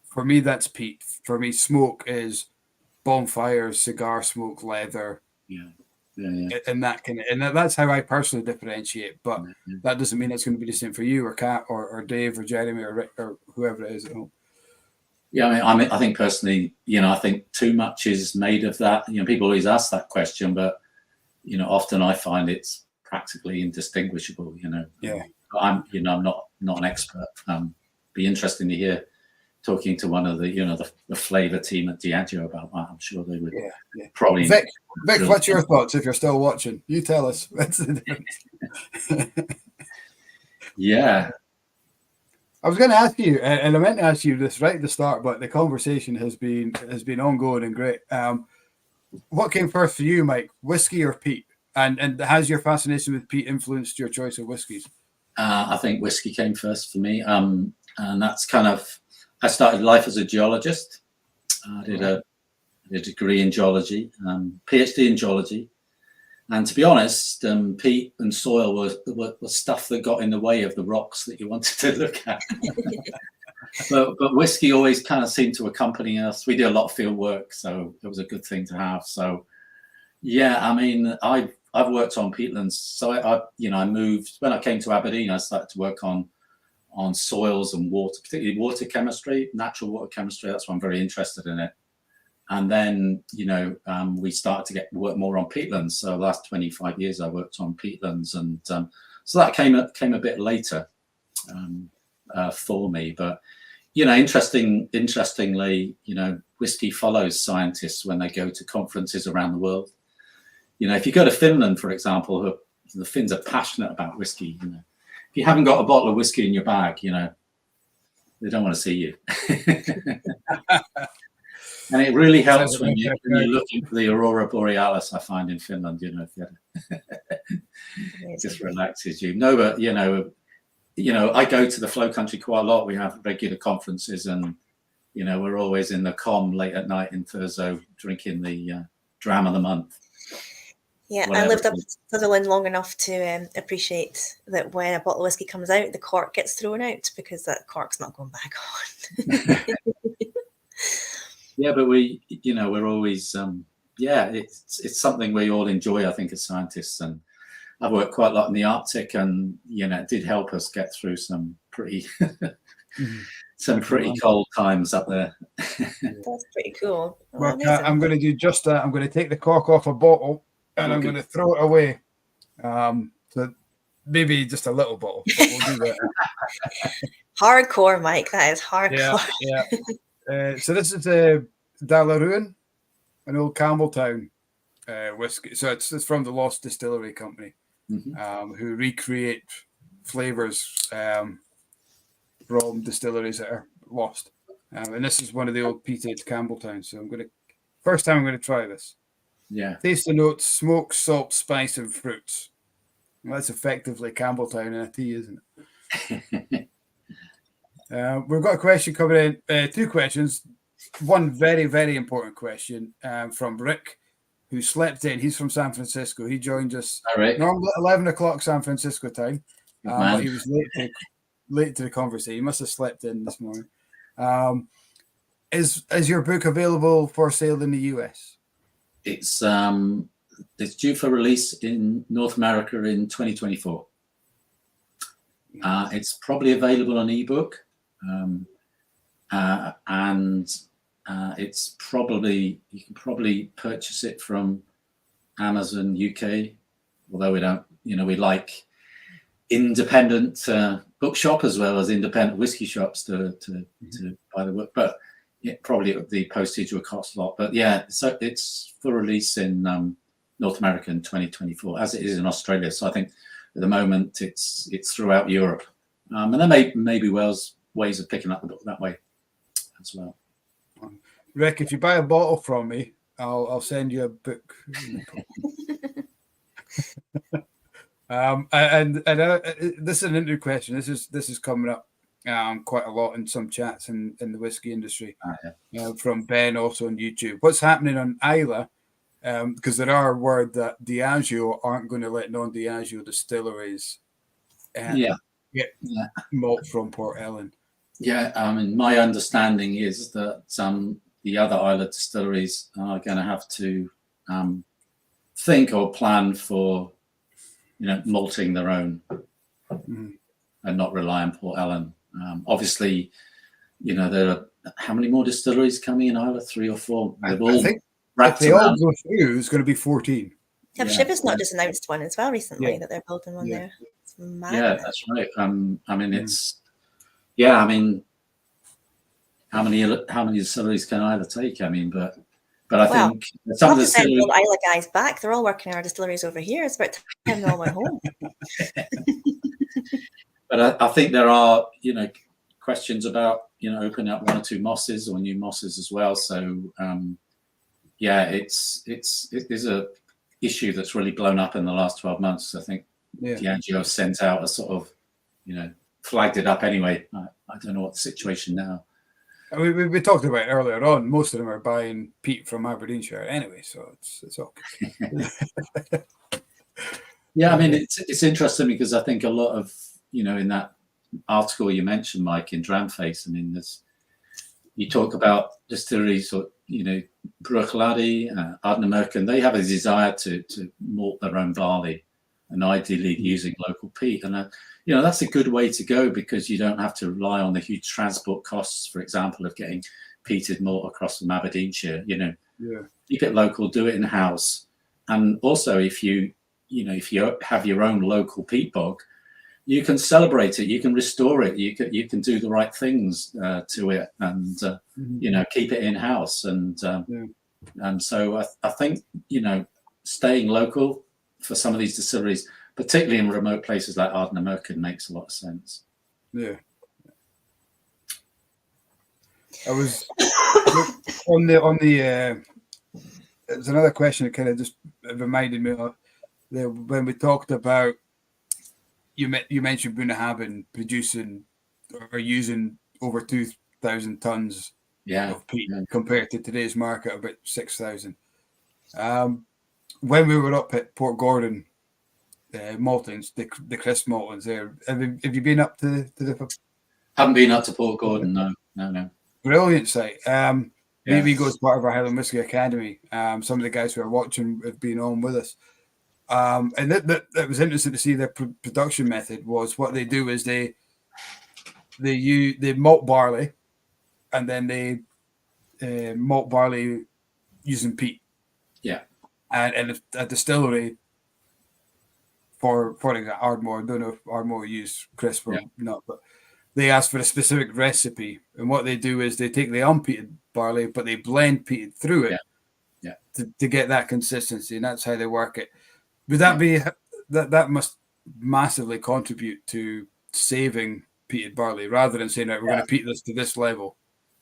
for me, that's peat. For me, smoke is bonfires, cigar smoke, leather. And that's how I personally differentiate. But that doesn't mean it's going to be the same for you or Kat or Dave or Jeremy or Rick or whoever it is at home. Yeah, I mean, I think personally, you know, I think too much is made of that. You know, people always ask that question, but you know, often I find it's practically indistinguishable. You know, I'm not an expert. Be interesting to hear talking to one of the flavour team at Diageo about that. I'm sure they would probably. Vic, what's your thoughts if you're still watching? You tell us. What's the difference? Yeah. I was going to ask you, and I meant to ask you this right at the start, but the conversation has been ongoing and great. What came first for you, Mike? Whiskey or peat? And has your fascination with peat influenced your choice of whiskies? I think whiskey came first for me, and that's kind of. I started life as a geologist. I did a degree in geology, PhD in geology. And to be honest, peat and soil were stuff that got in the way of the rocks that you wanted to look at. but whiskey always kind of seemed to accompany us. We do a lot of field work, so it was a good thing to have. So, yeah, I mean, I've worked on peatlands. So I moved when I came to Aberdeen. I started to work on on soils and water, particularly water chemistry, natural water chemistry. That's why I'm very interested in it. And then, we started to work more on peatlands. So the last 25 years, I worked on peatlands, and so that came a bit later for me. But interestingly, whiskey follows scientists when they go to conferences around the world. If you go to Finland, for example, the Finns are passionate about whiskey. If you haven't got a bottle of whiskey in your bag, they don't want to see you. And it really helps when you're looking for the aurora borealis, I find, in Finland. It just relaxes you. No, but I go to the Flow Country quite a lot. We have regular conferences, and we're always in the com late at night in Thurso drinking the dram of the month. Yeah, I lived up in Sutherland long enough to appreciate that when a bottle of whiskey comes out, the cork gets thrown out because that cork's not going back on. Yeah, but we're always, it's something we all enjoy, I think, as scientists. And I've worked quite a lot in the Arctic, and it did help us get through some pretty cold times up there. That's pretty cool. Well, I'm going to do just that. I'm going to take the cork off a bottle, and I'm going to throw it away. So maybe just a little bottle. But we'll do that. Hardcore, Mike. That is hardcore. Yeah. So this is a Dalarun, an old Campbelltown whiskey. So it's from the Lost Distillery Company, who recreate flavors from distilleries that are lost. And this is one of the old peated Campbelltown. So first time I'm going to try this. Yeah. Taste the notes: smoke, salt, spice, and fruits. Well, that's effectively Campbelltown in a tea, isn't it? We've got a question coming in. Two questions. One very, very important question from Rick, who slept in. He's from San Francisco. He joined us normally at 11 o'clock San Francisco time. But he was late to the conversation. He must have slept in this morning. Is your book available for sale in the US? It's due for release in North America in 2024. It's probably available on ebook, and it's probably, you can probably purchase it from Amazon UK, although we don't, we like independent bookshop as well as independent whiskey shops to buy the book, but probably the postage will cost a lot. But yeah, so it's for release in North America in 2024, as it is in Australia. So I think at the moment it's throughout Europe, and there may be ways of picking up the book that way as well. Rick, if you buy a bottle from me, I'll send you a book. And this is an interview question. This is coming up quite a lot in some chats in the whiskey industry, from Ben also on YouTube. What's happening on Islay? Because there are word that Diageo aren't going to let non-Diageo distilleries get malt from Port Ellen. Yeah, my understanding is that the other Islay distilleries are going to have to think or plan for malting their own and not rely on Port Ellen. Obviously, there are how many more distilleries coming in Islay? 3 or 4. I think if they all go through, it's going to be 14. Shipper's not just announced one as well recently that they're building one there. It's mad. Yeah, that's right. It's how many distilleries can Islay take? But I think some of the distilleries, Islay guys back. They're all working in our distilleries over here. It's about time they all went home. But I think there are, questions about, opening up 1 or 2 mosses or new mosses as well. So, it is a issue that's really blown up in the last 12 months. I think Diageo sent out a sort of, flagged it up anyway. I don't know what the situation now. We talked about it earlier on. Most of them are buying peat from Aberdeenshire anyway, so it's okay. Yeah, it's interesting because I think a lot of, in that article you mentioned, Mike, in Dramface, you talk about distilleries or, Bruichladdich, Ardnamurchan, they have a desire to malt their own barley. and ideally using local peat. And that's a good way to go, because you don't have to rely on the huge transport costs, for example, of getting peated malt across from Aberdeenshire. Keep it local, do it in house. And also, if you have your own local peat bog, you can celebrate it, you can restore it, you can do the right things to it, and keep it in house. And so I think staying local for some of these distilleries, particularly in remote places like Ardnamurchan, makes a lot of sense. Yeah. I was on the there's another question that kind of just reminded me of when we talked about, you mentioned Bunnahabhain producing or using over 2,000 tons of peat compared to today's market of about 6,000. When we were up at Port Gordon, maltings, the crisp maltings there, have you been up to the? Haven't been up to Port Gordon, no. Brilliant site. We go as part of our Highland Whisky Academy. Some of the guys who are watching have been on with us. And that was interesting to see their production method. Was what they do is they malt barley, and then they malt barley using peat. Yeah. And a distillery, for example, Ardmore, I don't know if Ardmore use crisp or not, but they ask for a specific recipe. And what they do is they take the unpeated barley, but they blend peated through it to get that consistency. And that's how they work it. Would that be that must massively contribute to saving peated barley, rather than saying, right, we're going to peat this to this level,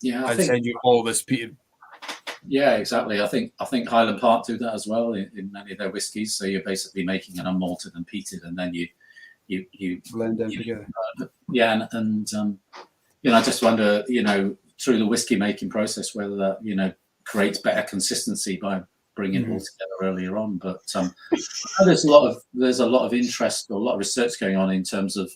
I think, send you all this peated. Yeah, exactly. I think Highland Park do that as well in many of their whiskies. So you're basically making an unmalted and peated, and then you blend them together. I just wonder, through the whiskey making process, whether that creates better consistency by bringing it all together earlier on. But there's a lot of interest, or a lot of research going on in terms of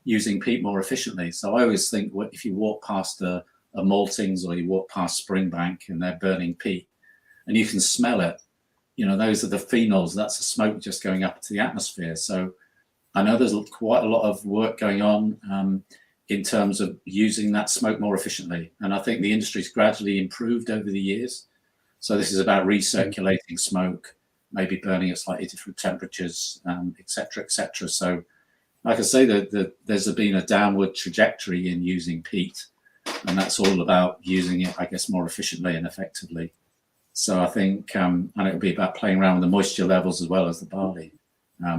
using peat more efficiently. So I always think, if you walk past a maltings, or you walk past Springbank and they're burning peat, and you can smell it, those are the phenols. That's the smoke just going up into the atmosphere. So I know there's quite a lot of work going on in terms of using that smoke more efficiently. And I think the industry's gradually improved over the years. So this is about recirculating smoke, maybe burning at slightly different temperatures, et cetera, et cetera. So like I say, there's been a downward trajectory in using peat, and that's all about using it, I guess, more efficiently and effectively. So I think, and it would be about playing around with the moisture levels as well as the barley.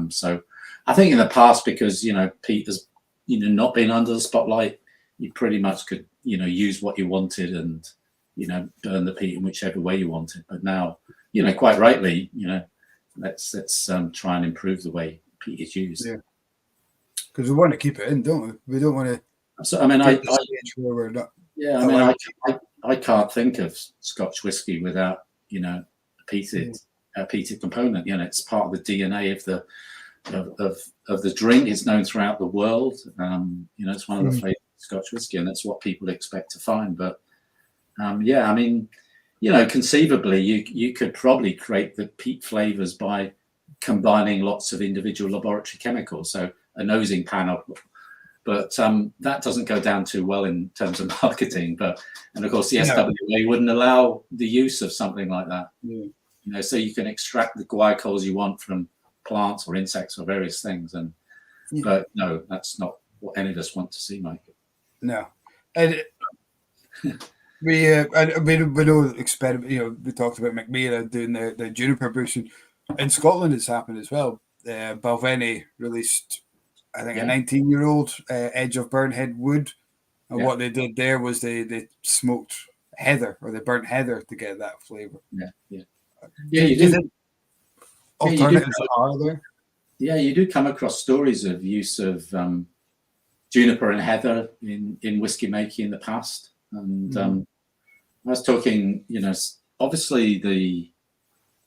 So I think in the past, because, peat has, not been under the spotlight, you pretty much could, use what you wanted and, burn the peat in whichever way you wanted. But now, quite rightly, let's try and improve the way peat is used. Yeah. Because we want to keep it in, don't we? We don't want to. So, I mean, I can't think of Scotch whisky without, a peated component. It's part of the DNA of the drink. It's known throughout the world. It's one of the flavors of Scotch whisky, and that's what people expect to find. But conceivably, you could probably create the peat flavors by combining lots of individual laboratory chemicals. So a nosing panel, but that doesn't go down too well in terms of marketing. And of course, the SWA wouldn't allow the use of something like that. Yeah. So you can extract the glycols you want from plants or insects or various things, but no, that's not what any of us want to see, Mike. No, and we know experiment. We talked about McMeera doing the juniper bushing. In Scotland, it's happened as well. Balvenie released, I think, a 19-year-old edge of Burnhead wood, and what they did there was they smoked heather, or they burnt heather to get that flavour. You do. Alternatives are there? Yeah, you do come across stories of use of juniper and heather in whiskey making in the past. And I was talking, obviously the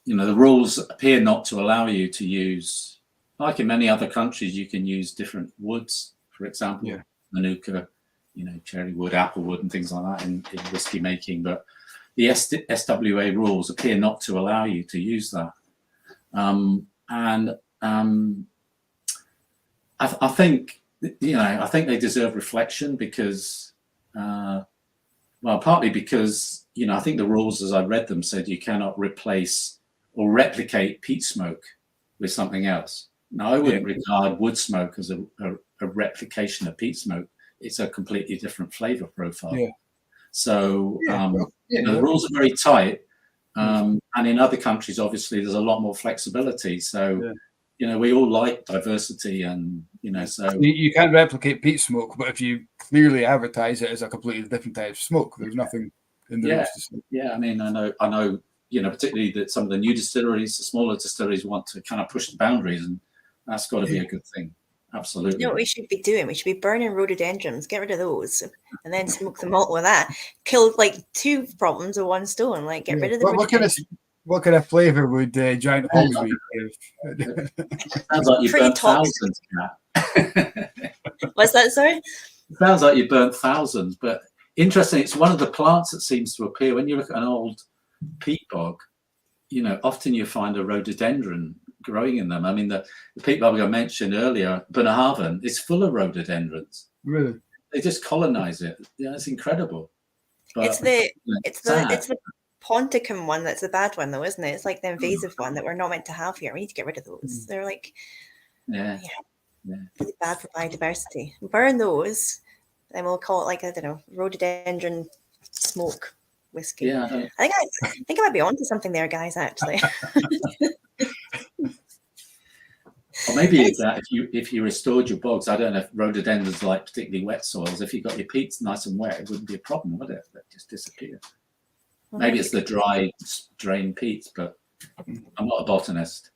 rules appear not to allow you to use, like in many other countries, you can use different woods, for example, Manuka, cherry wood, apple wood, and things like that in whiskey making. But the SWA rules appear not to allow you to use that. I think, I think they deserve reflection because, partly because, I think the rules as I read them said you cannot replace or replicate peat smoke with something else. Now, I wouldn't regard wood smoke as a replication of peat smoke. It's a completely different flavor profile. Yeah. So the rules are very tight. And in other countries, obviously, there's a lot more flexibility. So, we all like diversity and, so. You can't replicate peat smoke, but if you clearly advertise it as a completely different type of smoke, there's nothing in the rules to say. Yeah, I mean, I know, particularly that some of the new distilleries, the smaller distilleries want to kind of push the boundaries, and that's got to be a good thing. Absolutely. You know what we should be doing? We should be burning rhododendrons, get rid of those, and then smoke the malt with that. Kill like 2 problems with 1 stone. Like get rid of the what kind of flavour would giant hogsweed give? Sounds like you burnt thousands. What's that, sorry? Sounds like you burnt thousands, but interesting. It's one of the plants that seems to appear when you look at an old peat bog. Often you find a rhododendron growing in them. I mean, the peat bog I mentioned earlier, Bunnahabhain, is full of rhododendrons. Really? They just colonize it. Yeah, it's incredible. But, it's the Ponticum one that's the bad one, though, isn't it? It's like the invasive one that we're not meant to have here. We need to get rid of those. They're like, really bad for biodiversity. Burn those, then we'll call it like, I don't know, rhododendron smoke whiskey. Yeah, I think I might be onto something there, guys. Actually. Or maybe that if you restored your bogs, I don't know if rhododendrons like particularly wet soils. If you got your peats nice and wet, it wouldn't be a problem, would it? They'd just disappear. Maybe it's the dry, drained peats, but I'm not a botanist.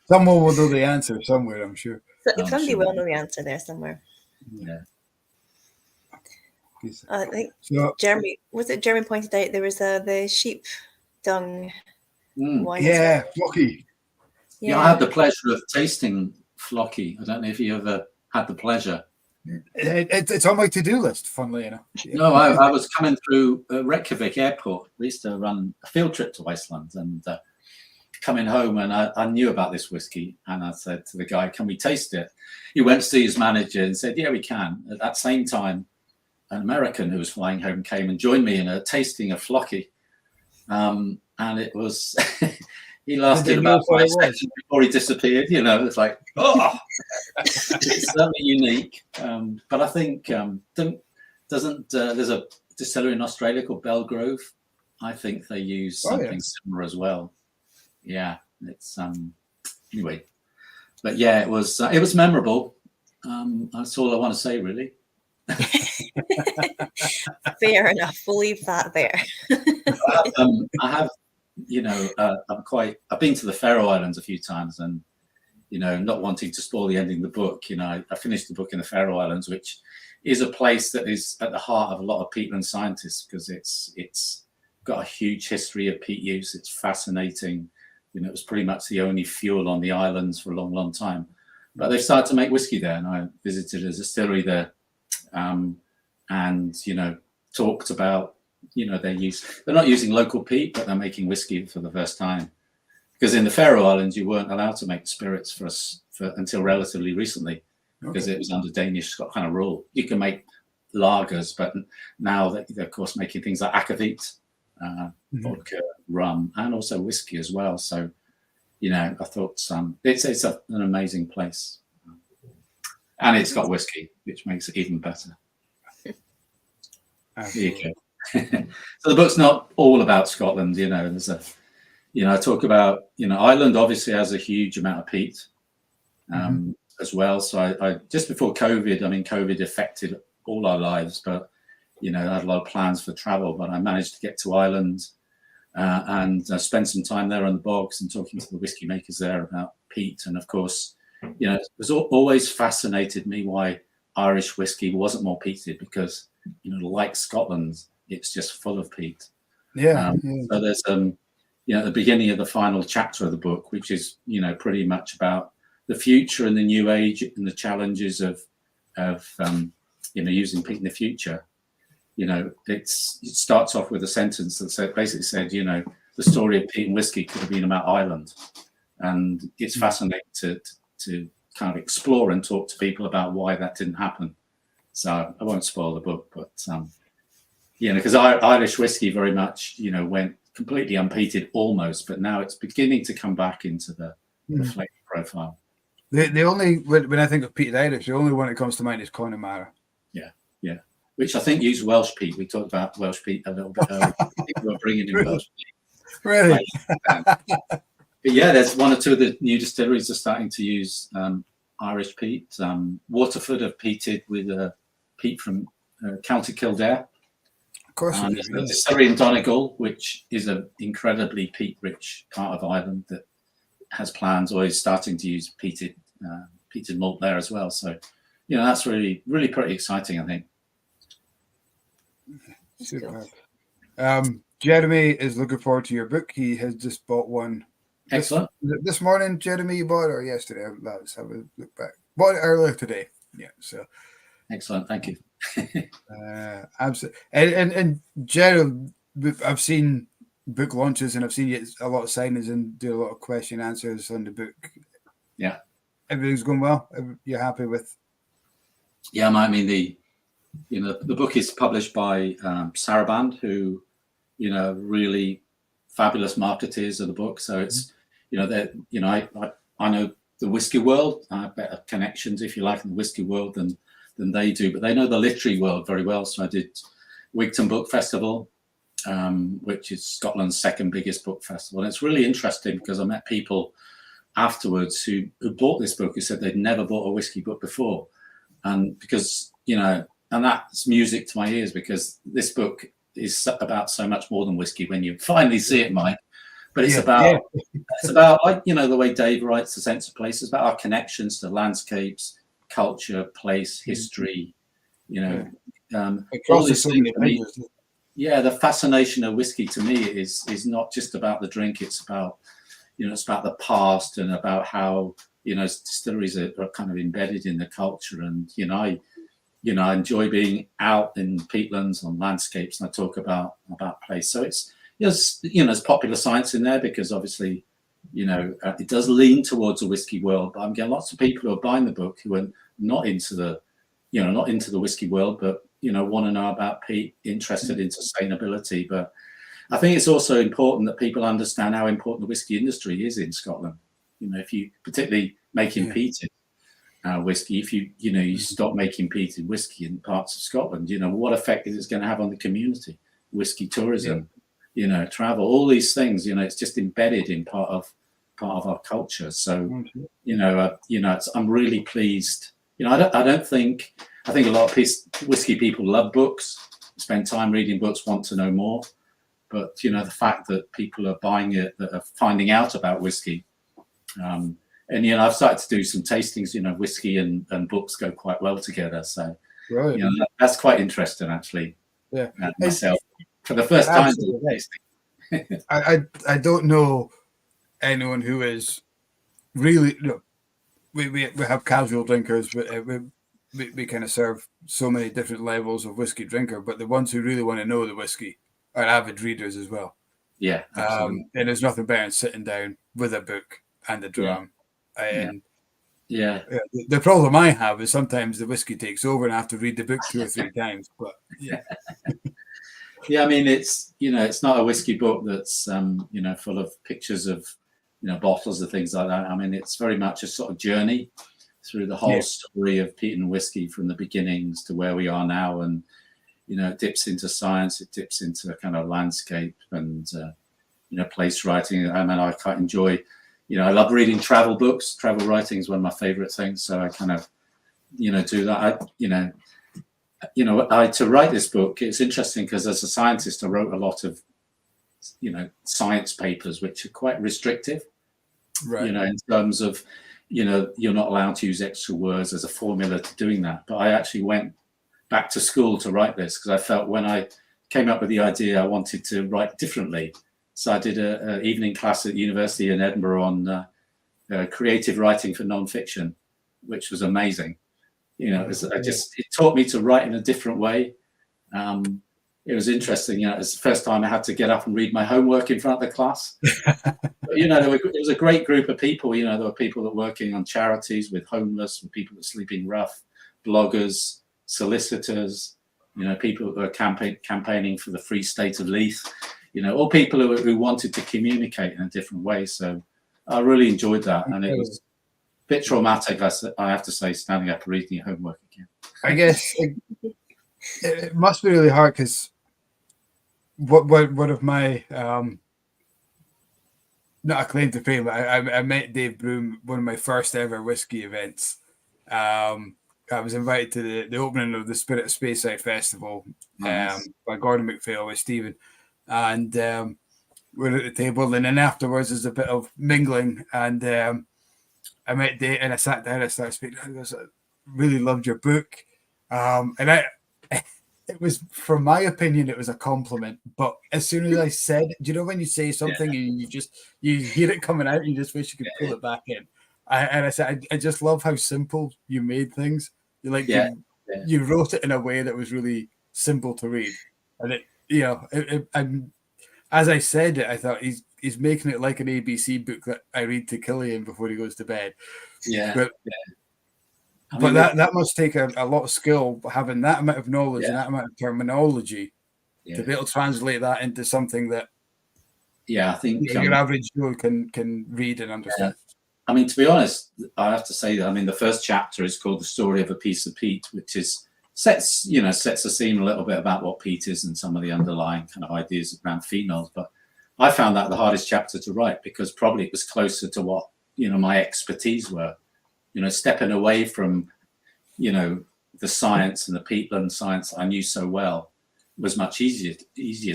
Someone will know the answer somewhere, I'm sure. Somebody will know the answer there somewhere. Yeah. I think Jeremy pointed out there was the sheep dung wine. Yeah, Smoky. Yeah, I had the pleasure of tasting Flocky. I don't know if you ever had the pleasure. It's on my to-do list, funnily enough. No, I was coming through Reykjavik airport. We used to run a field trip to Iceland, and coming home, and I knew about this whiskey, and I said to the guy, "Can we taste it?" He went to see his manager and said, "Yeah, we can." At that same time, an American who was flying home came and joined me in a tasting of Flocky, and it was. He lasted about 5 seconds before he disappeared. It's like, oh, it's certainly unique. But I think there's a distillery in Australia called Belgrove. I think they use something similar as well. Yeah, it's anyway. But yeah, it was memorable. That's all I want to say, really. Fair enough. We'll leave that there. I have. I've been to the Faroe Islands a few times, and not wanting to spoil the ending of the book, I finished the book in the Faroe Islands, which is a place that is at the heart of a lot of peatland scientists because it's got a huge history of peat use. It's fascinating. It was pretty much the only fuel on the islands for a long, long time. But they've started to make whiskey there, and I visited a distillery there, and talked about. They're not using local peat, but they're making whiskey for the first time. Because in the Faroe Islands, you weren't allowed to make spirits for until relatively recently, because it was under Danish kind of rule. You can make lagers, but now they're of course making things like akavit, vodka, rum, and also whiskey as well. So, I thought it's an amazing place, and it's got whiskey, which makes it even better. There you go. So the book's not all about Scotland, there's I talk about, Ireland obviously has a huge amount of peat as well. So I just before COVID, COVID affected all our lives, but, I had a lot of plans for travel, but I managed to get to Ireland and spend some time there on the bogs and talking to the whiskey makers there about peat. And of course, it was always fascinated me why Irish whiskey wasn't more peated because, like Scotland, it's just full of peat. So there's the beginning of the final chapter of the book, which is pretty much about the future and the new age and the challenges of using peat in the future. It starts off with a sentence that basically said the story of peat and whiskey could have been about Ireland, and it's fascinating to kind of explore and talk to people about why that didn't happen. So I won't spoil the book, but because Irish whiskey very much went completely unpeated almost, but now it's beginning to come back into the flavor profile. The only, when I think of peated Irish, the only one that comes to mind is Connemara. Yeah, which I think used Welsh peat. We talked about Welsh peat a little bit earlier. People are bringing in Welsh peat. Really? But yeah, there's one or two of the new distilleries are starting to use Irish peat. Waterford have peated with peat from County Kildare. Of course. There's a distillery in Donegal, which is an incredibly peat-rich part of Ireland that has plans or is starting to use peated malt there as well. So, that's really, really pretty exciting, I think. Super. Jeremy is looking forward to your book. He has just bought one. Excellent. This morning, Jeremy, you bought it, or yesterday? Let's have a look back. Bought it earlier today. Yeah. So. Excellent. Thank you. Absolutely. And Gerald, I've seen book launches and I've seen a lot of signings and do a lot of question answers on the book. Yeah. Everything's going well. You're happy with? Yeah, I mean the book is published by Saraband, who really fabulous marketers of the book. So it's I know the whiskey world. I have better connections, if you like, in the whiskey world than they do, but they know the literary world very well. So I did Wigton Book Festival, which is Scotland's second biggest book festival, and it's really interesting because I met people afterwards who bought this book who said they'd never bought a whiskey book before, and because and that's music to my ears, because this book is about so much more than whiskey when you finally see it, Mike. But it's about like the way Dave writes The Sense of Place. It's about our connections to landscapes, culture, place, history. All these things to me, the fascination of whiskey to me is not just about the drink. It's about it's about the past and about how distilleries are kind of embedded in the culture. And I enjoy being out in peatlands on landscapes, and I talk about place. So it's there's popular science in there because obviously it does lean towards the whiskey world. But I'm getting lots of people who are buying the book who are not into the whiskey world, but want to know about peat, interested in sustainability. But I think it's also important that people understand how important the whiskey industry is in Scotland. If you particularly making peated whiskey, if you stop making peated whiskey in parts of Scotland, what effect is it going to have on the community? Whiskey tourism, travel, all these things. It's just embedded in part of our culture. So I'm really pleased. I think a lot of whiskey people love books, spend time reading books, want to know more. But the fact that people are buying it, that are finding out about whiskey, and I've started to do some tastings. Whiskey and books go quite well together. So right. That's quite interesting, actually. Yeah, myself for the first time. I don't know anyone who is really. We have casual drinkers, but we kind of serve so many different levels of whiskey drinker. But the ones who really want to know the whiskey are avid readers as well. Yeah, absolutely. And there's nothing better than sitting down with a book and a dram. And the problem I have is sometimes the whiskey takes over and I have to read the book 2 or 3 times. But I mean, it's it's not a whiskey book that's full of pictures of bottles and things like that. I mean, it's very much a sort of journey through the whole story of peat and whiskey from the beginnings to where we are now. And it dips into science, it dips into kind of landscape and place writing. I mean, I quite enjoy. I love reading travel books. Travel writing is one of my favorite things. So I kind of do that. To write this book, it's interesting because as a scientist, I wrote a lot of science papers which are quite restrictive. Right. In terms of you're not allowed to use extra words as a formula to doing that. But I actually went back to school to write this because I felt when I came up with the idea, I wanted to write differently. So I did an evening class at university in Edinburgh on creative writing for non-fiction, which was amazing. It taught me to write in a different way. It was interesting. It was the first time I had to get up and read my homework in front of the class. You know, it was a great group of people. You know, there were people that were working on charities with homeless, with people that were sleeping rough, bloggers, solicitors, you know, people that were campaigning for the Free State of Leith, you know, all people who wanted to communicate in a different way. So I really enjoyed that. And it was a bit traumatic, I have to say, standing up and reading your homework again. I guess it must be really hard because one of my not a claim to fame, but I met Dave Broom one of my first ever whiskey events. I was invited to the opening of the Spirit of Speyside Festival by Gordon MacPhail with Stephen, and we're at the table, and then afterwards there's a bit of mingling, and I met Dave, and I sat down and I started speaking. I really loved your book, and it was, from my opinion, it was a compliment. But as soon as I said, do you know when you say something and you hear it coming out, you just wish you could pull it back in. And I said, I just love how simple you made things. You like you wrote it in a way that was really simple to read, and it, you know, and as I said it, I thought he's making it like an ABC book that I read to Killian before he goes to bed. But that must take a lot of skill, having that amount of knowledge and that amount of terminology to be able to translate that into something that I think your average Joe can read and understand. I mean, to be honest, I have to say that, I mean, the first chapter is called The Story of a Piece of Peat, which sets the scene a little bit about what peat is and some of the underlying kind of ideas around phenols. But I found that the hardest chapter to write because probably it was closer to what, you know, my expertise were. You know, stepping away from, you know, the science and the peatland science I knew so well was much easier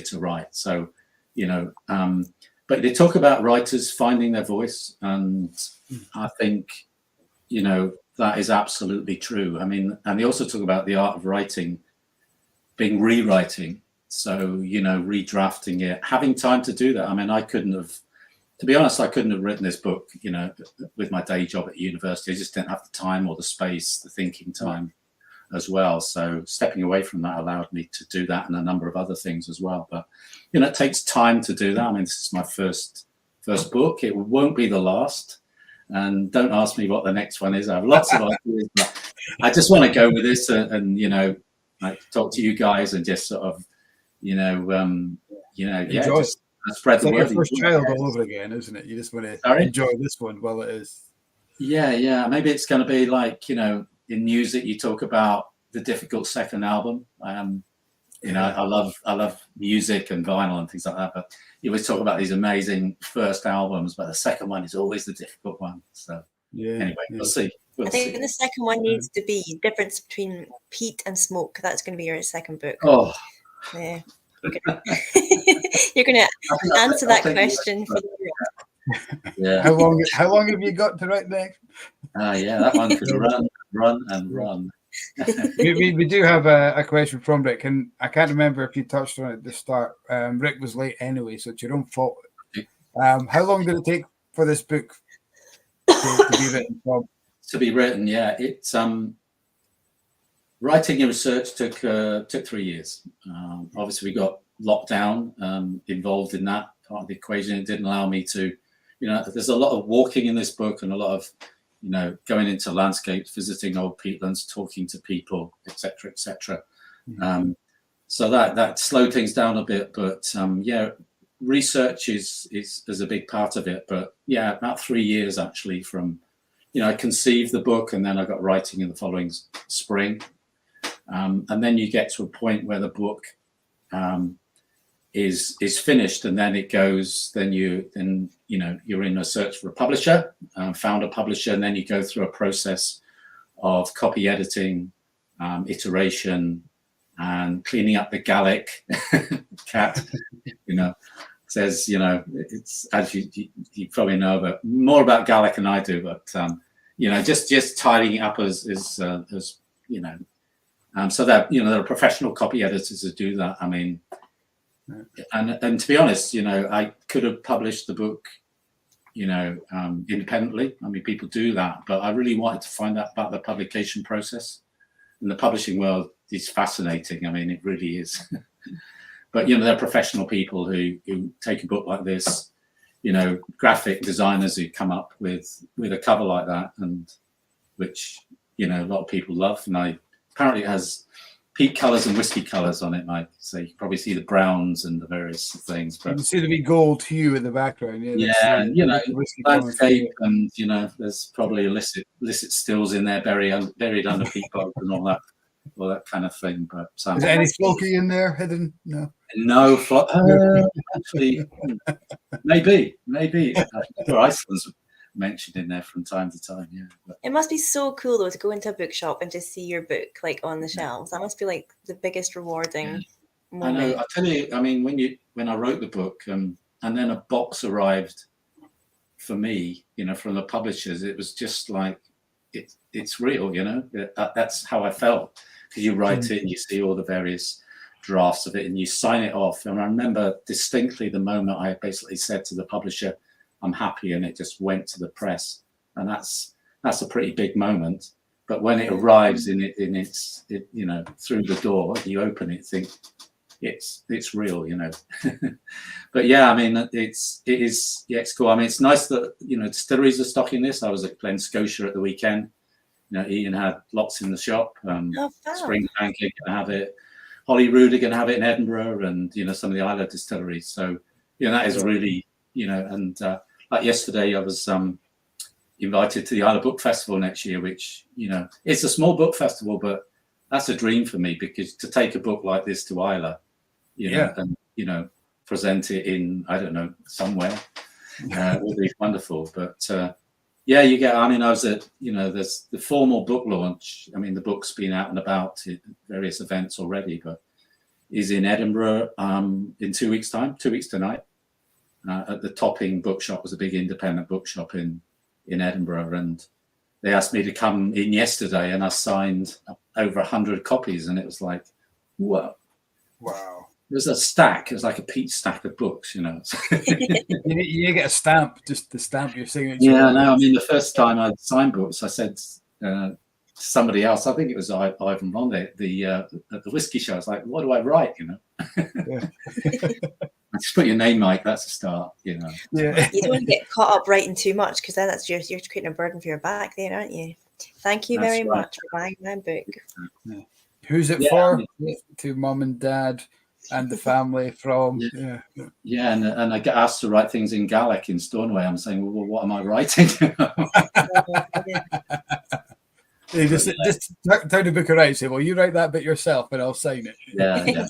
to write. So, you know, but they talk about writers finding their voice, and I think, you know, that is absolutely true. I mean, and they also talk about the art of writing being rewriting. So, you know, redrafting it, having time to do that. I mean, to be honest, I couldn't have written this book, you know, with my day job at university. I just didn't have the time or the space, the thinking time as well. So stepping away from that allowed me to do that and a number of other things as well. But, you know, it takes time to do that. I mean, this is my first book. It won't be the last. And don't ask me what the next one is. I have lots of ideas, but I just want to go with this and you know, like, talk to you guys and just sort of, you know, just spread the word. It's like your first child all over again, isn't it? You just want to enjoy this one while it is. Yeah. Maybe it's going to be like, you know, in music you talk about the difficult second album. You know, I love music and vinyl and things like that, but you always talk about these amazing first albums, but the second one is always the difficult one. So anyway, we'll see. I think the second one needs to be difference between peat and smoke. That's going to be your second book. Oh, yeah. You're going to answer that question for the world. Yeah. How long have you got to write next? That one could run. we do have a question from Rick, and I can't remember if you touched on it at the start. Rick was late anyway, so it's your own fault. How long did it take for this book to be written? To be written, it's writing and research took 3 years. Obviously, we got lockdown involved in that part of the equation. It didn't allow me to, you know, there's a lot of walking in this book and a lot of, you know, going into landscapes, visiting old peatlands, talking to people, etc., etc. So that slowed things down a bit, but research is a big part of it. But about 3 years actually from, you know, I conceived the book and then I got writing in the following spring, and then you get to a point where the book is finished, and then it goes. Then you know you're in a search for a publisher, found a publisher, and then you go through a process of copy editing, iteration, and cleaning up the Gallic cat. You know, says, you know, it's, as you probably know, but more about Gallic than I do. But you know, just tidying it up as you know. So that, you know, there are professional copy editors who do that. I mean, and to be honest, you know, I could have published the book, you know, independently. I mean, people do that, but I really wanted to find out about the publication process. And the publishing world is fascinating. I mean, it really is. But, you know, there are professional people who take a book like this, graphic designers who come up with a cover like that, and which a lot of people love. And apparently it has peat colours and whiskey colours on it, Mike. So you can probably see the browns and the various things. But you can see the wee gold hue in the background. And the whiskey landscape, and there's probably illicit stills in there buried under peat bogs and all that kind of thing. But is there any Smoky in there hidden? No, actually, maybe. Iceland's mentioned in there from time to time. Yeah, but It must be so cool though to go into a bookshop and just see your book like on the shelves. That must be like the biggest rewarding moment. I know. I tell you, I mean, when I wrote the book, and then a box arrived for me, from the publishers, it was just like it's real. That's how I felt, because you write it and you see all the various drafts of it and you sign it off. And I remember distinctly the moment I basically said to the publisher, I'm happy, and it just went to the press. And that's a pretty big moment. But when it arrives through the door, you open it, think it's real, But yeah, I mean, it is cool. I mean, it's nice that distilleries are stocking this. I was at Glen Scotia at the weekend. Ian had lots in the shop. Springbank are going to have it. Holyrood are going to have it in Edinburgh, and some of the Isla distilleries. So that is really and like yesterday, I was invited to the Isla Book Festival next year, which it's a small book festival, but that's a dream for me, because to take a book like this to Isla, and present it in, I don't know, somewhere would be wonderful. But you get. I mean, I was at there's the formal book launch. I mean, the book's been out and about at various events already, but is in Edinburgh in 2 weeks' time. 2 weeks tonight. At the Topping Bookshop, was a big independent bookshop in Edinburgh, and they asked me to come in yesterday, and I signed over 100 copies, and it was like, whoa. Wow. It was a stack. It was like a Peat stack of books, you get a stamp, just to stamp your signature. Yeah, no, I mean, the first time I signed books, I said to somebody else, I think it was Ivan Ronde at the Whisky show, I was like, what do I write, Yeah. Just put your name, Mike. That's a start, Yeah. You don't want to get caught up writing too much, because then you're creating a burden for your back, then, aren't you? Thank you very much for buying my book. Yeah. Who's it for? To mum and dad and the family from. Yeah, and I get asked to write things in Gaelic in Stornoway. I'm saying, well, what am I writing? You just turn the book around and say, well, you write that bit yourself, but I'll sign it. Yeah.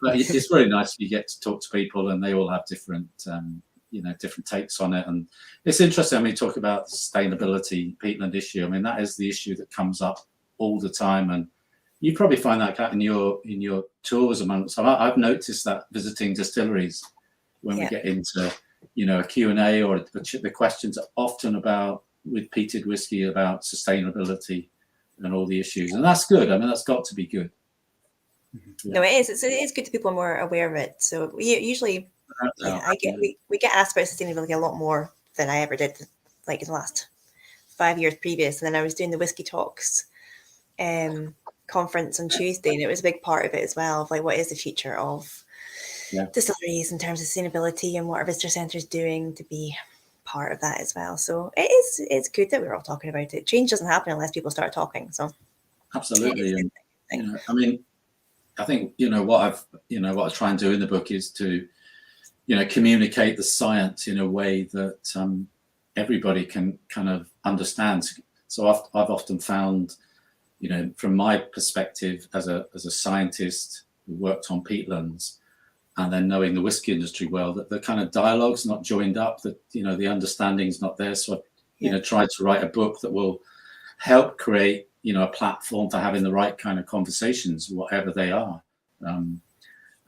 But it's really nice. You get to talk to people, and they all have different, different takes on it. And it's interesting. I mean, talk about the sustainability peatland issue. I mean, that is the issue that comes up all the time, and you probably find that out in your tours amongst. So I've noticed that visiting distilleries, when we get into a Q&A, or the questions are often about, with peated whiskey, about sustainability and all the issues, and that's good. I mean, that's got to be good. No, it is. It is good that people are more aware of it. So we usually, we get asked about sustainability a lot more than I ever did, like in the last 5 years previous. And then I was doing the Whisky Talks conference on Tuesday, and it was a big part of it as well, of like, what is the future of distilleries in terms of sustainability, and what are visitor centres doing to be part of that as well. So it's good that we're all talking about it. Change doesn't happen unless people start talking. So absolutely. And I mean, I think what I try and do in the book is to communicate the science in a way that everybody can kind of understand. So I've often found, from my perspective as a scientist who worked on peatlands, and then knowing the whiskey industry well, that the kind of dialogue's not joined up, that the understanding's not there. So I tried to write a book that will help create a platform for having the right kind of conversations, whatever they are. And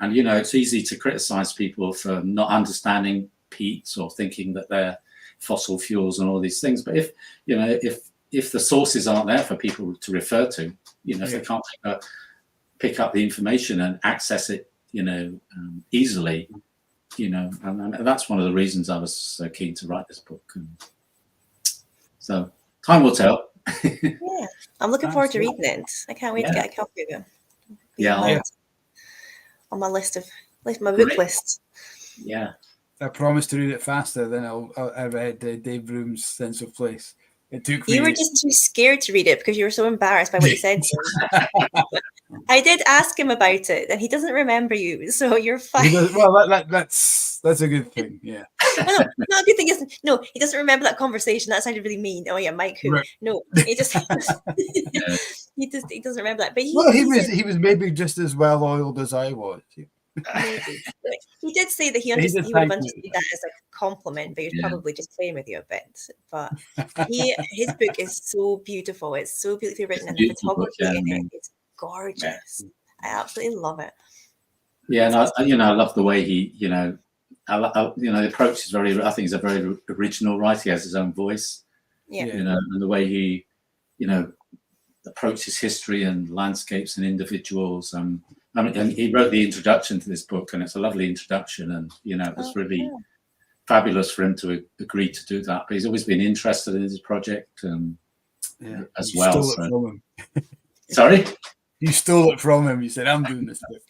it's easy to criticize people for not understanding peat, or thinking that they're fossil fuels and all these things. But if the sources aren't there for people to refer to, if they can't pick up the information and access it, easily, and that's one of the reasons I was so keen to write this book. And so time will tell. Yeah, I'm looking forward to reading it. I can't wait to get a copy of it. On my list of my book list. Yeah. I promised to read it faster than I read Dave Broom's Sense of Place. It took me. You were just too scared to read it because you were so embarrassed by what you said to him. I did ask him about it, and he doesn't remember you, so you're fine. Well, that's a good thing. Yeah. Well, no, not a good thing. Isn't no, he doesn't remember that conversation. That sounded really mean. Oh yeah, Mike. Who? Right. No, he just he doesn't remember that. But he was maybe just as well oiled as I was. Maybe. He did say that he would have understood that as a compliment, but he was probably just playing with you a bit. But his book is so beautiful. It's so beautifully written, and the photography in it is gorgeous. I absolutely love it. Yeah, and I love the way he, the approach is I think he's a very original writer. He has his own voice. Yeah. And the way he, approaches history and landscapes and individuals. And he wrote the introduction to this book, and it's a lovely introduction. And it was really fabulous for him to agree to do that. But he's always been interested in his project as well. Stole it from him. Sorry, you stole it from him. You said, "I'm doing this book."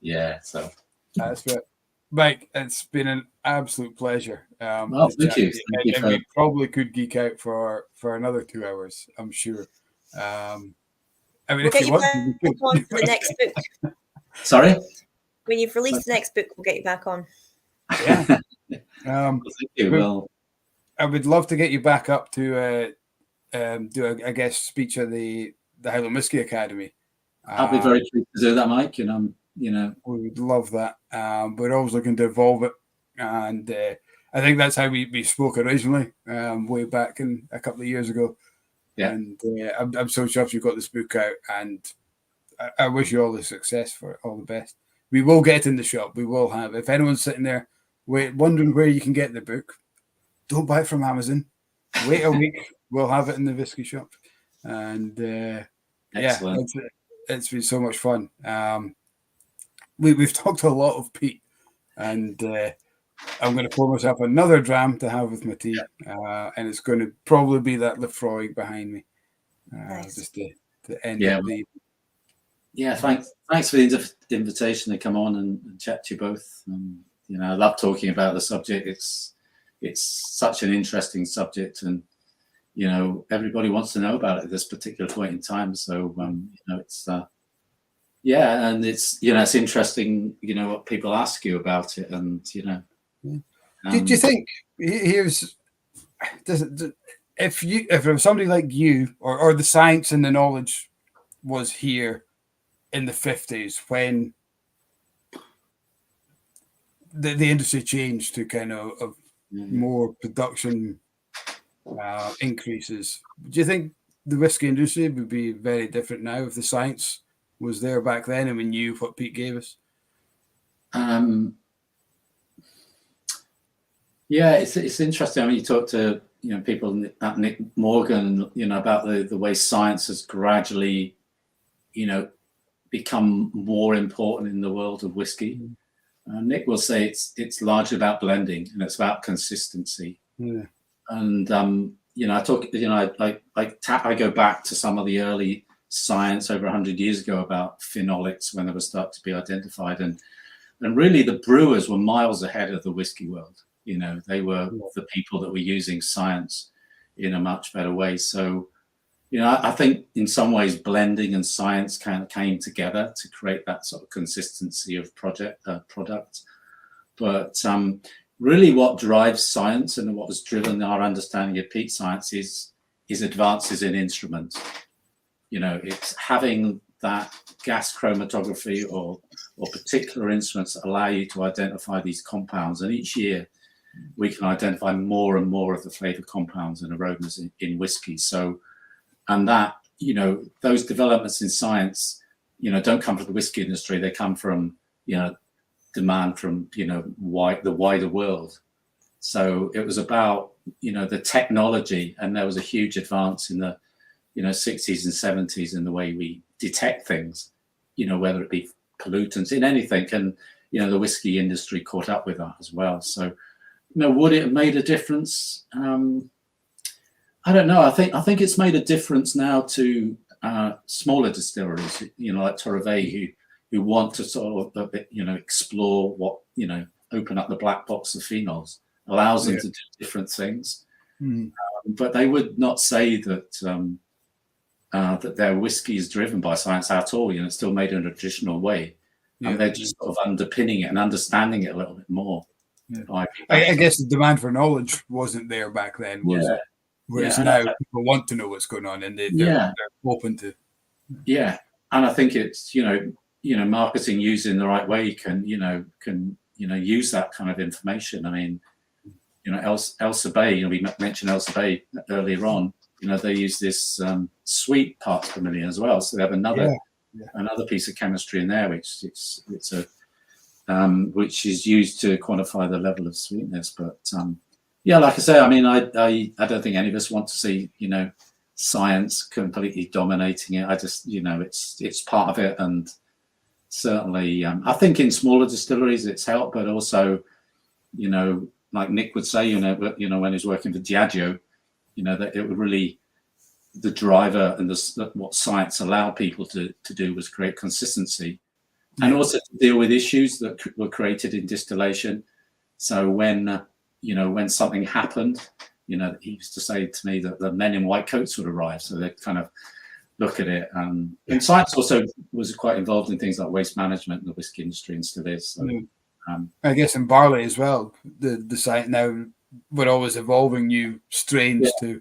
Yeah, so that's right, Mike. It's been an absolute pleasure. Well, thank you. And we probably could geek out for another 2 hours, I'm sure. I mean, we'll if you want to, on to the next book. Sorry? When you've released the next book, we'll get you back on. Yeah. Thank you. Well, I would love to get you back up to do a guest speech at the Highland Whisky Academy. I'll be very pleased to do that, Mike. We would love that. We're always looking to evolve it, and I think that's how we spoke originally, way back in a couple of years ago. Yeah, and I'm so chuffed you've got this book out, and I wish you all the success for it, all the best. We will get it in the shop. We will have. If anyone's sitting there wondering where you can get the book, don't buy it from Amazon. Wait a week. We'll have it in the whiskey shop, and it's been so much fun. We've talked a lot of peat, and I'm going to pour myself another dram to have with my tea, and it's going to probably be that Lefroy behind me, nice. Just to end the. Yeah, thanks for the invitation to come on and chat to you both. I love talking about the subject. It's such an interesting subject, and everybody wants to know about it at this particular point in time. So it's and it's it's interesting what people ask you about it, and Did you think if somebody like you or the science and the knowledge was here in the 50s when the industry changed to kind of more production increases, do you think the whiskey industry would be very different now if the science was there back then and we knew what Peat gave us? Yeah, it's interesting. I mean, you talk to people at Nick Morgan, about the way science has gradually, become more important in the world of whiskey. Nick will say it's largely about blending and it's about consistency. Yeah. And I talk, I go back to some of the early science over 100 years ago about phenolics when they were starting to be identified, and really the brewers were miles ahead of the whiskey world. They were the people that were using science in a much better way. So, I think in some ways blending and science kind of came together to create that sort of consistency of product. But really what drives science and what has driven our understanding of peat science is advances in instruments. It's having that gas chromatography or particular instruments that allow you to identify these compounds. And each year we can identify more and more of the flavor compounds and aromas in whiskey. So, and that, those developments in science, don't come from the whiskey industry. They come from, demand from, the wider world. So it was about, the technology, and there was a huge advance in the, 60s and 70s in the way we detect things, whether it be pollutants in anything. And, the whiskey industry caught up with that as well. So, would it have made a difference? I don't know. I think it's made a difference now to smaller distilleries, like Torrevey, who want to sort of, explore what, open up the black box of phenols, allows them to do different things. But they would not say that that their whiskey is driven by science at all. It's still made in a traditional way. And they're just sort of underpinning it and understanding it a little bit more. I guess the demand for knowledge wasn't there back then, was it? Whereas now people want to know what's going on, and they're open to. Yeah, and I think it's marketing used in the right way can use that kind of information. I mean, Elsa Bay, we mentioned Elsa Bay earlier on. They use this sweet parts per million as well, so they have another piece of chemistry in there, which is used to quantify the level of sweetness. But like I say, I mean, I don't think any of us want to see science completely dominating it. I just it's part of it, and certainly I think in smaller distilleries it's helped, but also like Nick would say, when he's working for Diageo, that it would really, the driver and what science allowed people to do was create consistency, and also to deal with issues that were created in distillation. So when something happened, he used to say to me that the men in white coats would arrive, so they'd kind of look at it. And science also was quite involved in things like waste management in the whiskey industry, and still is. So, I guess in barley as well, the site now, we're always evolving new strains to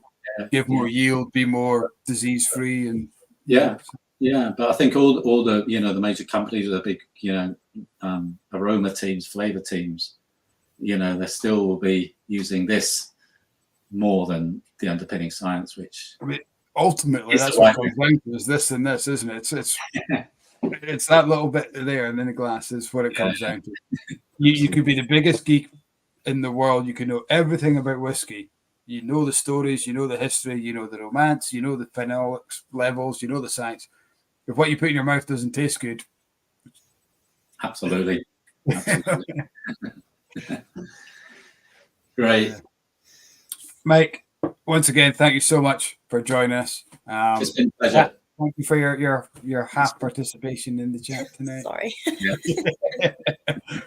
give more yield, be more disease free, and but I think all the the major companies, the big aroma teams, flavor teams, they still will be using this more than the underpinning science, which I mean, ultimately that's what it comes down to, is this and this, isn't it? It's that little bit there and then the glass is what it comes down to. You could be the biggest geek in the world, you can know everything about whiskey, you know the stories, you know the history, you know the romance, you know the phenolics levels, you know the science. If what you put in your mouth doesn't taste good, absolutely. Great. Mike, once again, thank you so much for joining us. It's been a pleasure. Thank you for your half participation in the chat tonight. Sorry.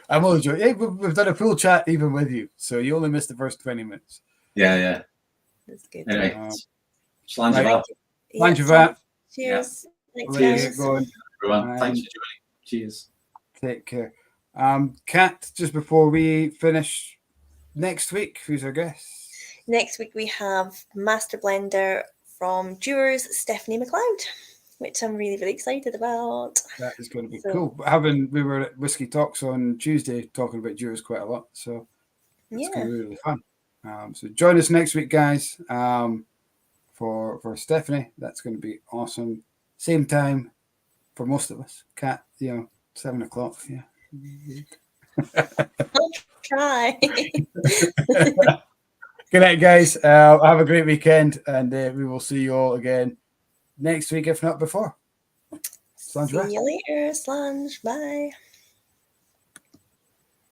I'm only joking. Hey, we've done a full chat even with you, so you only missed the first 20 minutes. Yeah. That's good. Anyway, Slange Cheers. Thanks, guys. Everyone, thanks for joining. Cheers. Take care. Kat, just before we finish, next week, who's our guest? Next week we have Master Blender from Dewars, Stephanie McLeod, which I'm really, really excited about. That is going to be cool. We were at Whisky Talks on Tuesday talking about Dewars quite a lot, so it's going to be really fun. So join us next week, guys, for Stephanie. That's going to be awesome. Same time for most of us. Kat, 7 o'clock. Yeah. I'll try. Good night, guys. Have a great weekend, and we will see you all again next week, if not before. See you later, Slange. Bye.